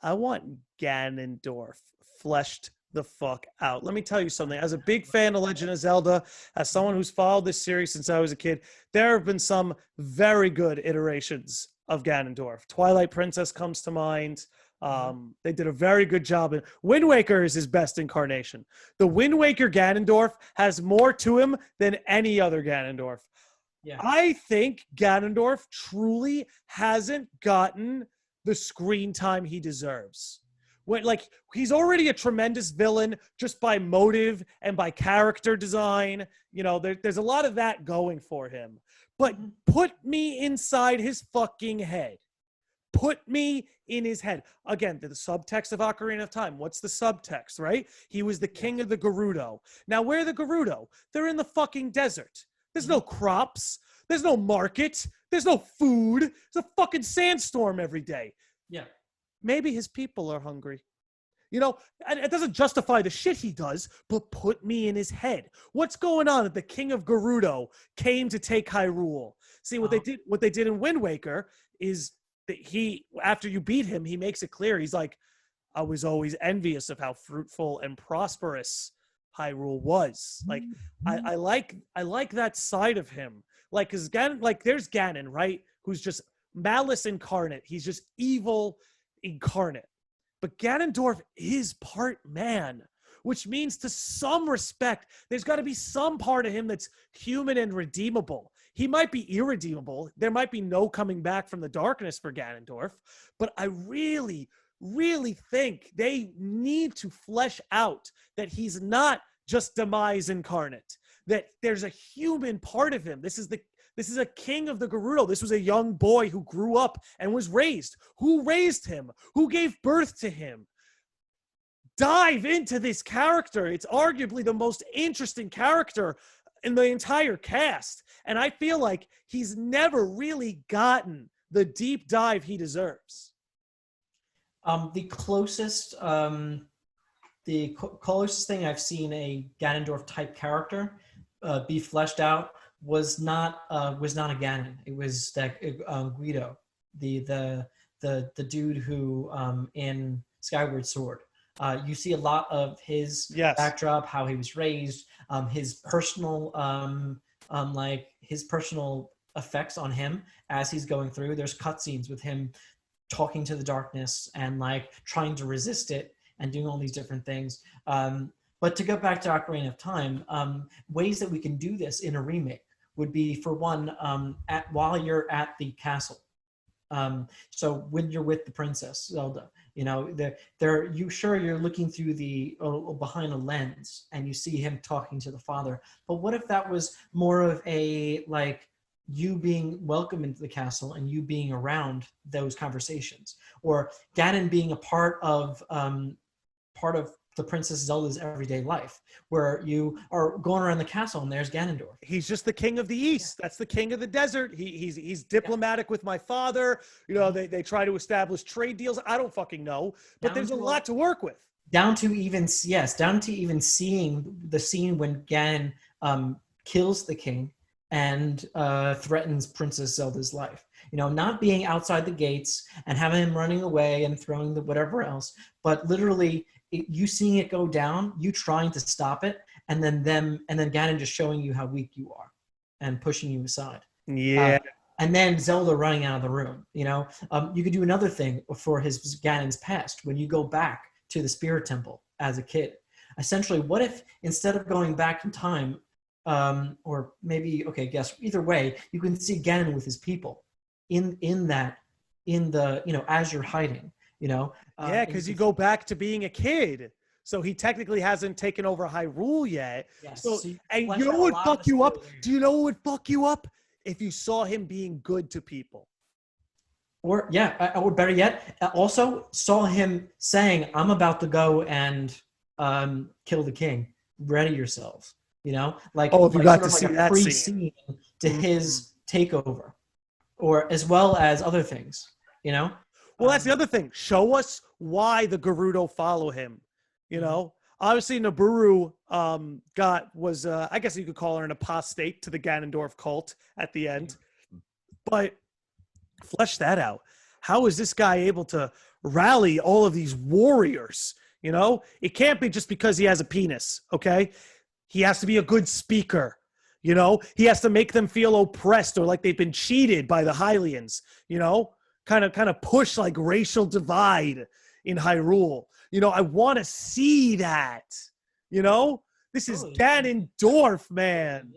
I want Ganondorf fleshed the fuck out. Let me tell you something. As a big fan of Legend of Zelda, as someone who's followed this series since I was a kid, there have been some very good iterations of Ganondorf. Twilight Princess comes to mind. They did a very good job. And Wind Waker is his best incarnation. The Wind Waker Ganondorf has more to him than any other Ganondorf. Yeah. I think Ganondorf truly hasn't gotten the screen time he deserves. He's already a tremendous villain just by motive and by character design. There's a lot of that going for him. But put me inside his fucking head. Put me in his head. Again, the subtext of Ocarina of Time. What's the subtext, right? He was the king of the Gerudo. Now, where are the Gerudo? They're in the fucking desert. There's no crops. There's no market. There's no food. There's a fucking sandstorm every day. Yeah. Maybe his people are hungry. And it doesn't justify the shit he does, but put me in his head. What's going on that the king of Gerudo came to take Hyrule? See, what they did in Wind Waker is that after you beat him, he makes it clear. He's like, I was always envious of how fruitful and prosperous Hyrule was. Like, I like that side of him. Like, cause there's Ganon, right? Who's just malice incarnate. He's just evil incarnate. But Ganondorf is part man, which means to some respect, there's got to be some part of him that's human and redeemable. He might be irredeemable. There might be no coming back from the darkness for Ganondorf. But I really, really think they need to flesh out that he's not just demise incarnate, that there's a human part of him. This is a king of the Gerudo. This was a young boy who grew up and was raised. Who raised him? Who gave birth to him? Dive into this character. It's arguably the most interesting character in the entire cast. And I feel like he's never really gotten the deep dive he deserves. The closest thing I've seen a Ganondorf type character be fleshed out was not a Ganon. It was that Guido, the dude who in Skyward Sword. You see a lot of his backdrop, how he was raised, his personal his personal effects on him as he's going through. There's cutscenes with him talking to the darkness and like trying to resist it and doing all these different things. But to go back to Ocarina of Time, ways that we can do this in a remake would be, for one, while you're at the castle. So when you're with the princess Zelda, you know, you're looking through behind a lens and you see him talking to the father. But what if that was more of a like you being welcome into the castle and you being around those conversations, or Ganon being a part of the Princess Zelda's everyday life, where you are going around the castle and there's Ganondorf. He's just the king of the East. That's the king of the desert. He's diplomatic with my father. You know, they try to establish trade deals. I don't fucking know, but there's a lot to work with. Down to even seeing the scene when Ganon kills the king and threatens Princess Zelda's life. You know, not being outside the gates and having him running away and throwing the whatever else, but literally you seeing it go down, you trying to stop it, and then Ganon just showing you how weak you are and pushing you aside. Yeah. And then Zelda running out of the room. You know, you could do another thing for Ganon's past when you go back to the Spirit Temple as a kid. Essentially, what if instead of going back in time, or maybe either way, you can see Ganon with his people in the as you're hiding. You know, because you go back to being a kid, so he technically hasn't taken over Hyrule yet. Yes. So and you know what would fuck you up? Do you know what would fuck you up? If you saw him being good to people. Or better yet, also saw him saying, "I'm about to go and kill the king. Ready yourselves." You know, like if you got to like see a that scene to his takeover, or as well as other things. You know. Well, that's the other thing. Show us why the Gerudo follow him. You know, obviously Nabooru was I guess you could call her an apostate to the Ganondorf cult at the end. But flesh that out. How is this guy able to rally all of these warriors? You know, it can't be just because he has a penis. Okay, he has to be a good speaker. You know, he has to make them feel oppressed or like they've been cheated by the Hylians. You know. Kind of push like racial divide in Hyrule. You know, I want to see that. You know, this is Ganondorf, man.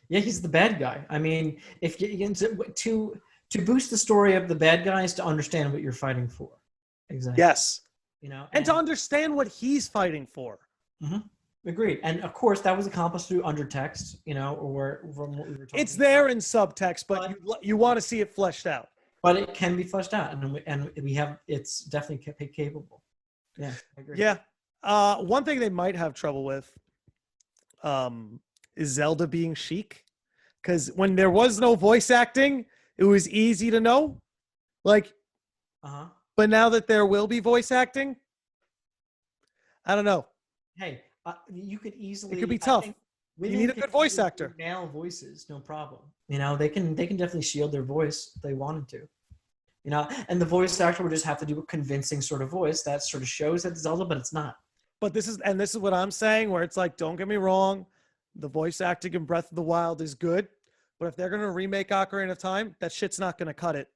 Yeah, he's the bad guy. I mean, if you to boost the story of the bad guys, to understand what you're fighting for. Exactly. Yes. You know, and to understand what he's fighting for. Mm-hmm. Agreed. And of course, that was accomplished through undertext. You know, or from what we were talking. It's there in subtext, but you want to see it fleshed out. But it can be fleshed out, and we have it's definitely capable. Yeah, I agree. Yeah. One thing they might have trouble with is Zelda being Sheik, because when there was no voice acting, it was easy to know. Like, but now that there will be voice acting, I don't know. Hey, you could easily. It could be tough. You need a good voice actor. Male voices, no problem. You know, they can definitely shield their voice if they wanted to. You know, and the voice actor would just have to do a convincing sort of voice that sort of shows that it's Zelda, but it's not. But this is what I'm saying, where it's like, don't get me wrong, the voice acting in Breath of the Wild is good, but if they're gonna remake Ocarina of Time, that shit's not gonna cut it.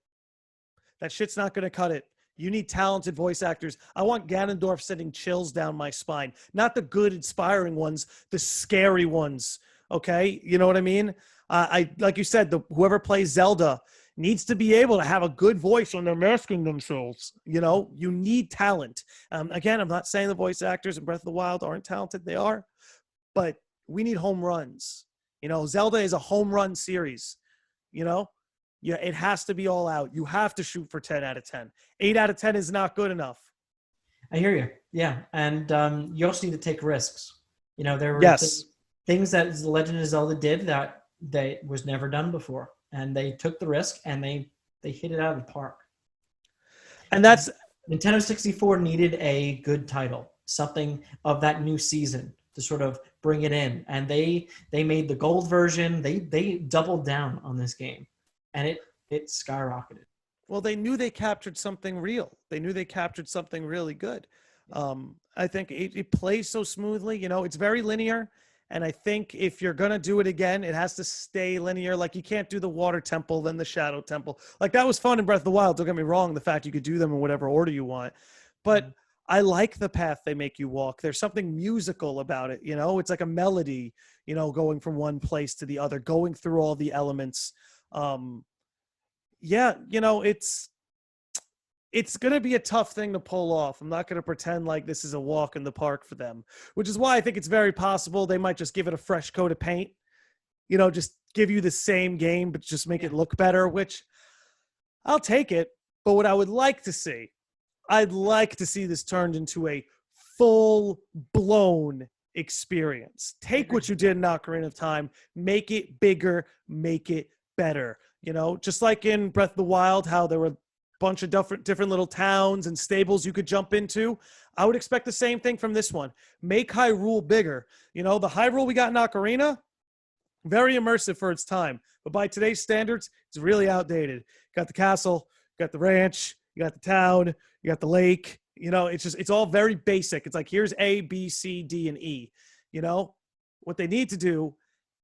You need talented voice actors. I want Ganondorf sending chills down my spine. Not the good, inspiring ones, the scary ones. Okay? You know what I mean? I like you said, whoever plays Zelda needs to be able to have a good voice when they're masking themselves. You know, you need talent. Again, I'm not saying the voice actors in Breath of the Wild aren't talented. They are. But we need home runs. You know, Zelda is a home run series. You know? Yeah, it has to be all out. You have to shoot for 10 out of 10. 8 out of 10 is not good enough. I hear you. Yeah. And you also need to take risks. You know, there were things that The Legend of Zelda did that was never done before. And they took the risk and they hit it out of the park. And that's Nintendo 64 needed a good title, something of that new season to sort of bring it in. And they made the gold version. They doubled down on this game. And it skyrocketed. Well, they knew they captured something real. They knew they captured something really good. I think it plays so smoothly. You know, it's very linear, And I think if you're going to do it again, it has to stay linear. Like you can't do the water temple, then the shadow temple. Like that was fun in Breath of the Wild. Don't get me wrong. The fact you could do them in whatever order you want. But I like the path they make you walk. There's something musical about it. You know, it's like a melody, you know, going from one place to the other, going through all the elements. Yeah, you know, it's going to be a tough thing to pull off. I'm not going to pretend like this is a walk in the park for them, which is why I think it's very possible they might just give it a fresh coat of paint, you know, just give you the same game, but just make it look better, which I'll take it. But what I would like to see, I'd like to see this turned into a full blown experience. Take what you did in Ocarina of Time, make it bigger, make it better. You know, just like in Breath of the Wild, how there were bunch of different little towns and stables you could jump into. I would expect the same thing from this one. Make Hyrule bigger. You know, the Hyrule we got in Ocarina, very immersive for its time. But by today's standards, it's really outdated. You got the castle, you got the ranch, you got the town, you got the lake. You know, it's all very basic. It's like, here's A, B, C, D, and E. You know, what they need to do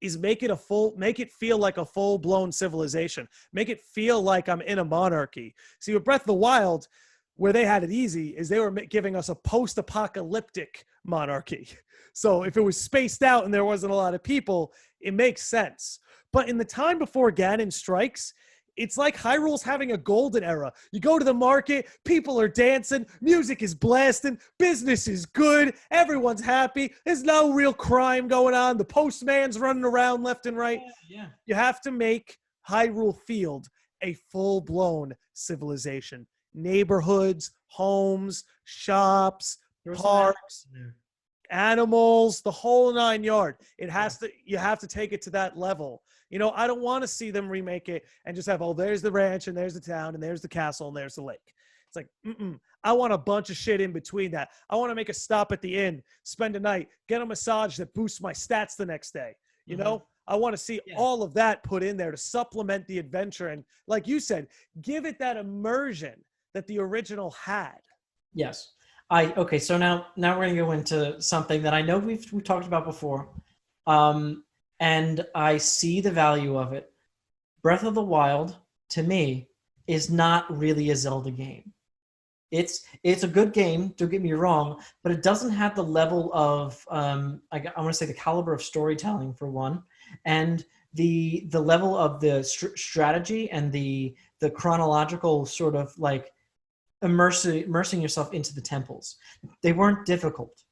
is make it feel like a full-blown civilization. Make it feel like I'm in a monarchy. See, with Breath of the Wild, where they had it easy, is they were giving us a post-apocalyptic monarchy. So if it was spaced out and there wasn't a lot of people, it makes sense. But in the time before Ganon strikes, it's like Hyrule's having a golden era. You go to the market, people are dancing, music is blasting, business is good, everyone's happy. There's no real crime going on. The postman's running around left and right. Yeah. You have to make Hyrule Field a full-blown civilization. Neighborhoods, homes, shops, parks, animals, the whole 9 yards. You have to take it to that level. You know, I don't want to see them remake it and just have, oh, there's the ranch and there's the town and there's the castle and there's the lake. It's like, I want a bunch of shit in between that. I want to make a stop at the inn, spend a night, get a massage that boosts my stats the next day. You know, I want to see all of that put in there to supplement the adventure. And like you said, give it that immersion that the original had. Yes. Okay, so now we're going to go into something that I know we've talked about before. And I see the value of it. Breath of the Wild, to me, is not really a Zelda game. It's a good game, don't get me wrong, but it doesn't have the level of, I want to say the caliber of storytelling, for one, and the level of the strategy and the chronological sort of like immersing yourself into the temples. They weren't difficult.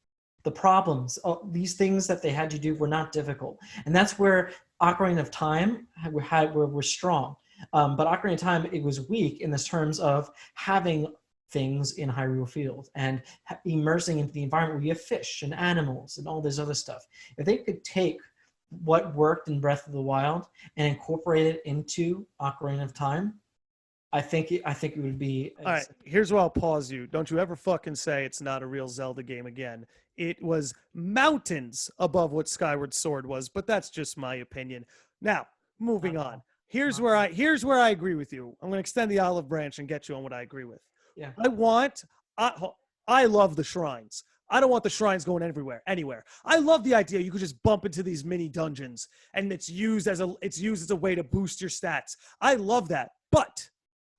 The problems, these things that they had you do were not difficult. And that's where Ocarina of Time were strong. But Ocarina of Time, it was weak in the terms of having things in Hyrule Field and immersing into the environment where you have fish and animals and all this other stuff. If they could take what worked in Breath of the Wild and incorporate it into Ocarina of Time, I think it would be. All right, here's where I'll pause you. Don't you ever fucking say it's not a real Zelda game again. It was mountains above what Skyward Sword was, but that's just my opinion. Now, moving on. Here's where I agree with you. I'm going to extend the olive branch and get you on what I agree with. Yeah. I love the shrines. I don't want the shrines going anywhere. I love the idea you could just bump into these mini dungeons and it's used as a way to boost your stats. I love that. But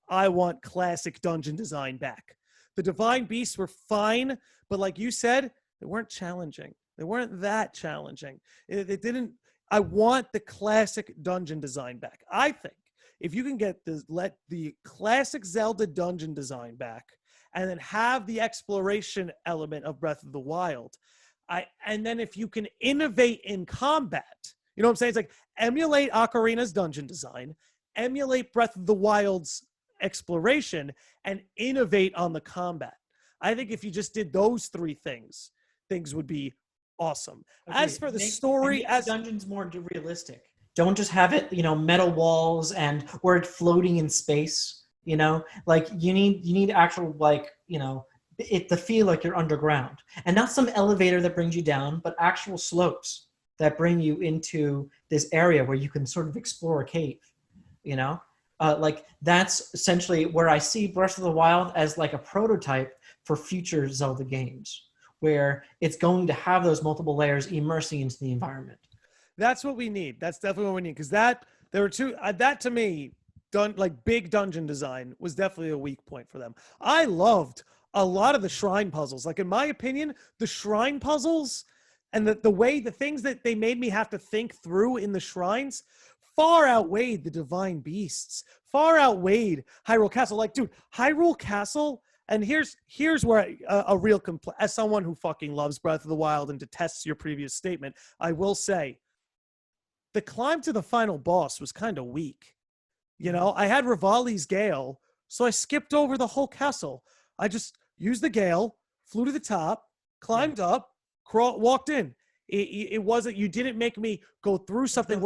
I want classic dungeon design back. The Divine Beasts were fine, but like you said, they weren't challenging. They weren't that challenging. I want the classic dungeon design back. I think if you can let the classic Zelda dungeon design back and then have the exploration element of Breath of the Wild, and then if you can innovate in combat, you know what I'm saying? It's like emulate Ocarina's dungeon design, emulate Breath of the Wild's exploration, and innovate on the combat. I think if you just did those three things would be awesome. Okay. As for the story, make dungeons more realistic. Don't just have it, metal walls or it floating in space. Like you need actual to feel like you're underground, and not some elevator that brings you down, but actual slopes that bring you into this area where you can sort of explore a cave. Like that's essentially where I see Breath of the Wild as like a prototype for future Zelda games, where it's going to have those multiple layers immersing into the environment. That's what we need. That's definitely what we need. Because there were two, that to me, like big dungeon design was definitely a weak point for them. I loved a lot of the shrine puzzles. Like, in my opinion, the shrine puzzles and the things that they made me have to think through in the shrines far outweighed the divine beasts, far outweighed Hyrule Castle. Like, dude, Hyrule Castle, and here's where a real complaint, as someone who fucking loves Breath of the Wild and detests your previous statement, I will say the climb to the final boss was kind of weak. You know, I had Rivali's Gale, so I skipped over the whole castle. I just used the Gale, flew to the top, climbed up, walked in. It wasn't, you didn't make me go through something.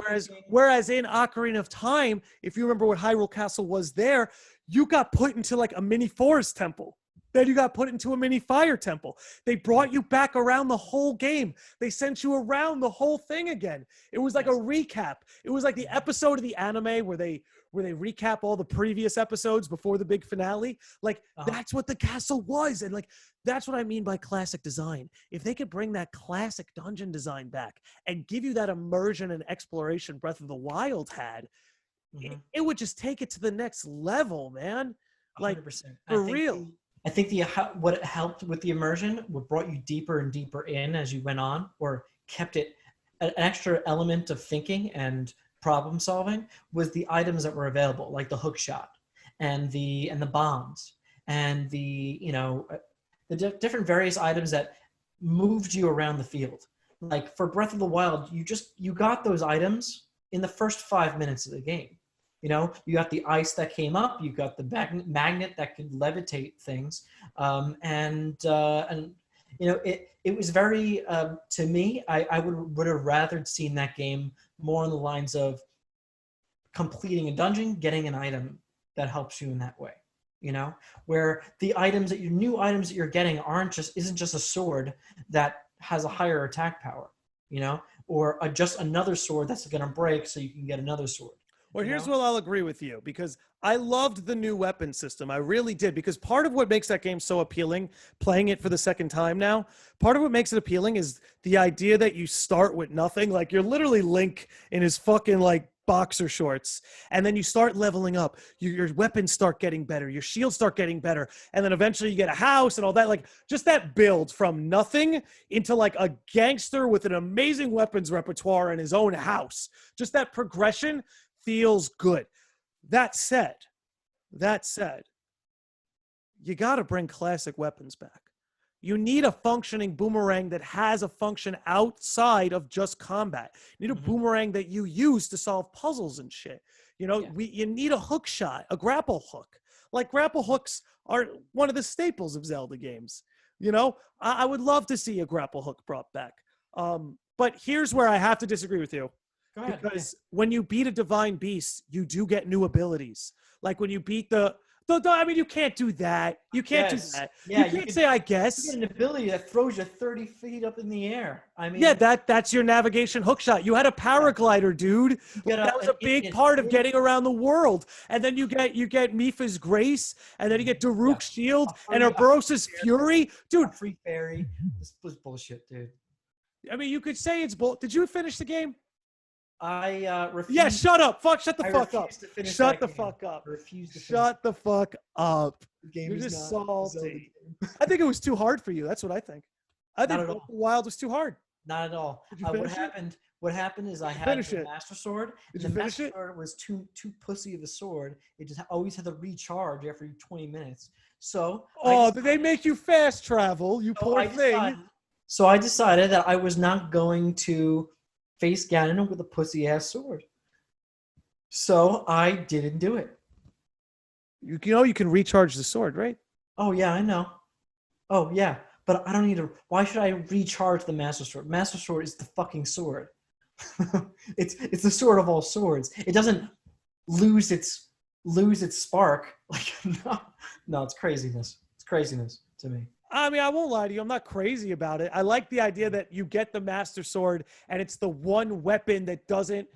Whereas in Ocarina of Time, if you remember what Hyrule Castle was there, you got put into like a mini forest temple. Then you got put into a mini fire temple. They brought you back around the whole game. They sent you around the whole thing again. It was like a recap. It was like the episode of the anime where they recap all the previous episodes before the big finale. Like, that's what the castle was. And like, that's what I mean by classic design. If they could bring that classic dungeon design back and give you that immersion and exploration Breath of the Wild had, it would just take it to the next level, man. Like, 100%. for real. I think what it helped with the immersion, what brought you deeper and deeper in as you went on, or kept it an extra element of thinking and problem solving, was the items that were available, like the hook shot and the bombs and the different various items that moved you around the field. Like for Breath of the Wild, you got those items in the first 5 minutes of the game. You know, you got the ice that came up, you got the magnet that could levitate things, and you know, it was very to me. I would have rather seen that game more on the lines of completing a dungeon, getting an item that helps you in that way. You know, where the new items that you're getting isn't just a sword that has a higher attack power, you know, or just another sword that's going to break so you can get another sword. Well, here's what I'll agree with you, because I loved the new weapon system. I really did, because part of what makes that game so appealing, playing it for the second time now, part of what makes it appealing is the idea that you start with nothing. Like, you're literally Link in his fucking like boxer shorts, and then you start leveling up. Your weapons start getting better, your shields start getting better, and then eventually you get a house and all that. Like, just that build from nothing into like a gangster with an amazing weapons repertoire in his own house. Just that progression feels good. That said, you got to bring classic weapons back. You need a functioning boomerang that has a function outside of just combat. You need a boomerang that you use to solve puzzles and shit. You know, you need a hook shot, a grapple hook. Like, grapple hooks are one of the staples of Zelda games. You know, I would love to see a grapple hook brought back. But here's where I have to disagree with you. Because when you beat a divine beast, you do get new abilities. Like when you beat I mean, you can't do that. You can't do that. Yeah, you can't say, I guess. You get an ability that throws you 30 feet up in the air. I mean, yeah, that's your navigation hookshot. You had a paraglider, dude. That was a big part of getting around the world. And then you get Mipha's Grace, and then you get Daruk's Shield and Urbosa's Fury. Dude. Free fairy. This was bullshit, dude. I mean, you could say it's bull. Did you finish the game? I refuse. Yeah, shut up. Shut the fuck up. Shut the fuck up. Shut the fuck up. You're just salty. I think it was too hard for you. That's what I think. I think Breath of the Wild was too hard. Not at all. What happened is I had the Master Sword. Did you finish it? The Master Sword was too pussy of a sword. It just always had to recharge after 20 minutes. So did they make you fast travel? You poor thing. So I decided that I was not going to face Ganon with a pussy-ass sword. So I didn't do it. You know you can recharge the sword, right? Oh, yeah, I know. Oh, yeah. But I don't need to... Why should I recharge the Master Sword? Master Sword is the fucking sword. It's the sword of all swords. It doesn't lose its spark. Like, no, it's craziness. It's craziness to me. I mean, I won't lie to you. I'm not crazy about it. I like the idea that you get the Master Sword and it's the one weapon that doesn't...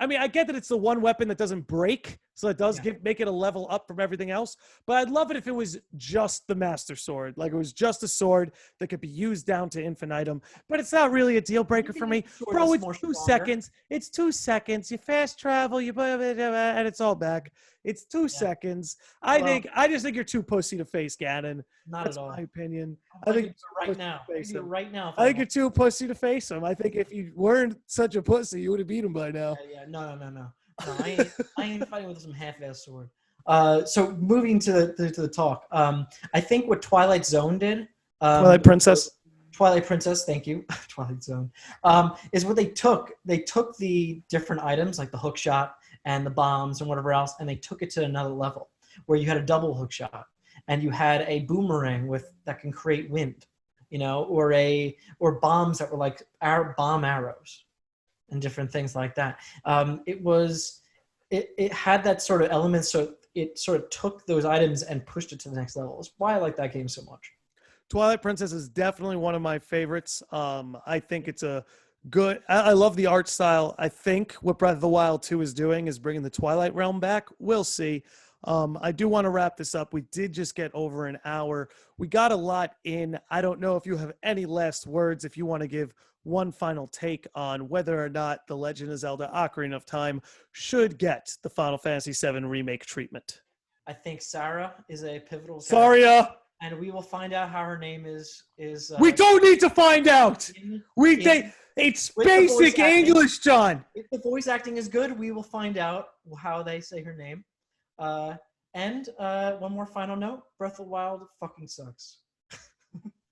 I mean, I get that it's the one weapon that doesn't break, So it does make it a level up from everything else. But I'd love it if it was just the Master Sword. Like it was just a sword that could be used down to infinitum. But it's not really a deal breaker for me. Bro, it's 2 seconds. It's 2 seconds. You fast travel, and it's all back. It's 2 seconds. I just think you're too pussy to face, Ganon. Not That's at all. my opinion. I think right now. I think you're too pussy to face him. I think if you weren't such a pussy, you would have beat him by now. Yeah. No. No, I ain't fighting with some half-ass sword. So moving to the talk, I think what Twilight Zone did, Twilight Princess, thank you, Twilight Zone, is what they took. They took the different items like the hook shot and the bombs and whatever else, and they took it to another level where you had a double hook shot and you had a boomerang that can create wind, or bombs that were like bomb arrows. And different things like that. It had that sort of element, so it sort of took those items and pushed it to the next level. That's why I like that game so much. Twilight Princess is definitely one of my favorites. I think it's a good. I love the art style. I think what Breath of the Wild 2 is doing is bringing the Twilight realm back. We'll see. I do want to wrap this up. We did just get over an hour. We got a lot in. I don't know if you have any last words, if you want to give one final take on whether or not The Legend of Zelda Ocarina of Time should get the Final Fantasy VII Remake treatment. I think Sarah is a pivotal character. Saria! And we will find out how her name is. We don't need to find out! It's basic English, John! If the voice acting is good, we will find out how they say her name. And one more final note, Breath of the Wild fucking sucks.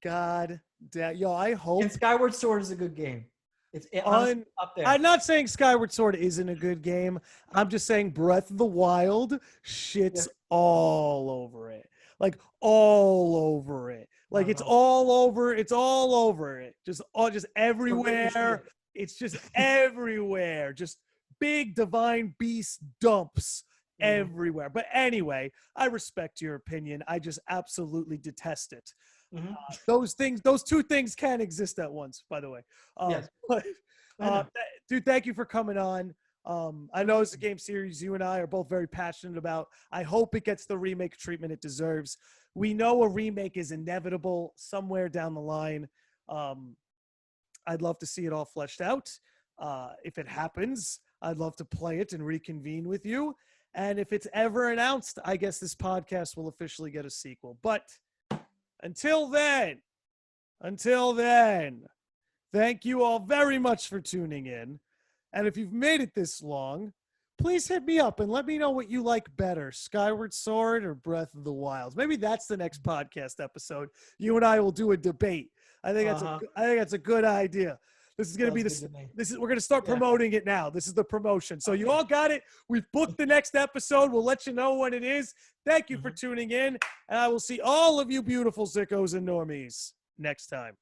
God damn. Yo, I hope. And Skyward Sword is a good game. It's up there. I'm not saying Skyward Sword isn't a good game. I'm just saying Breath of the Wild shits all over it. Like all over it. Like it's all over. It's all over it. Just everywhere. It's just everywhere. Just big divine beast dumps everywhere. But anyway, I respect your opinion. I just absolutely detest it. Those two things can exist at once, by the way. Yes. But, dude, thank you for coming on. I know it's a game series you and I are both very passionate about. I hope it gets the remake treatment it deserves. We know a remake is inevitable somewhere down the line. I'd love to see it all fleshed out. If it happens, I'd love to play it and reconvene with you. And if it's ever announced, I guess this podcast will officially get a sequel. But until then, thank you all very much for tuning in. And if you've made it this long, please hit me up and let me know what you like better, Skyward Sword or Breath of the Wild. Maybe that's the next podcast episode. You and I will do a debate. I think that's a good idea. This is going to be we're going to start promoting it now. This is the promotion. So you all got it. We've booked the next episode. We'll let you know when it is. Thank you for tuning in. And I will see all of you beautiful sickos and normies next time.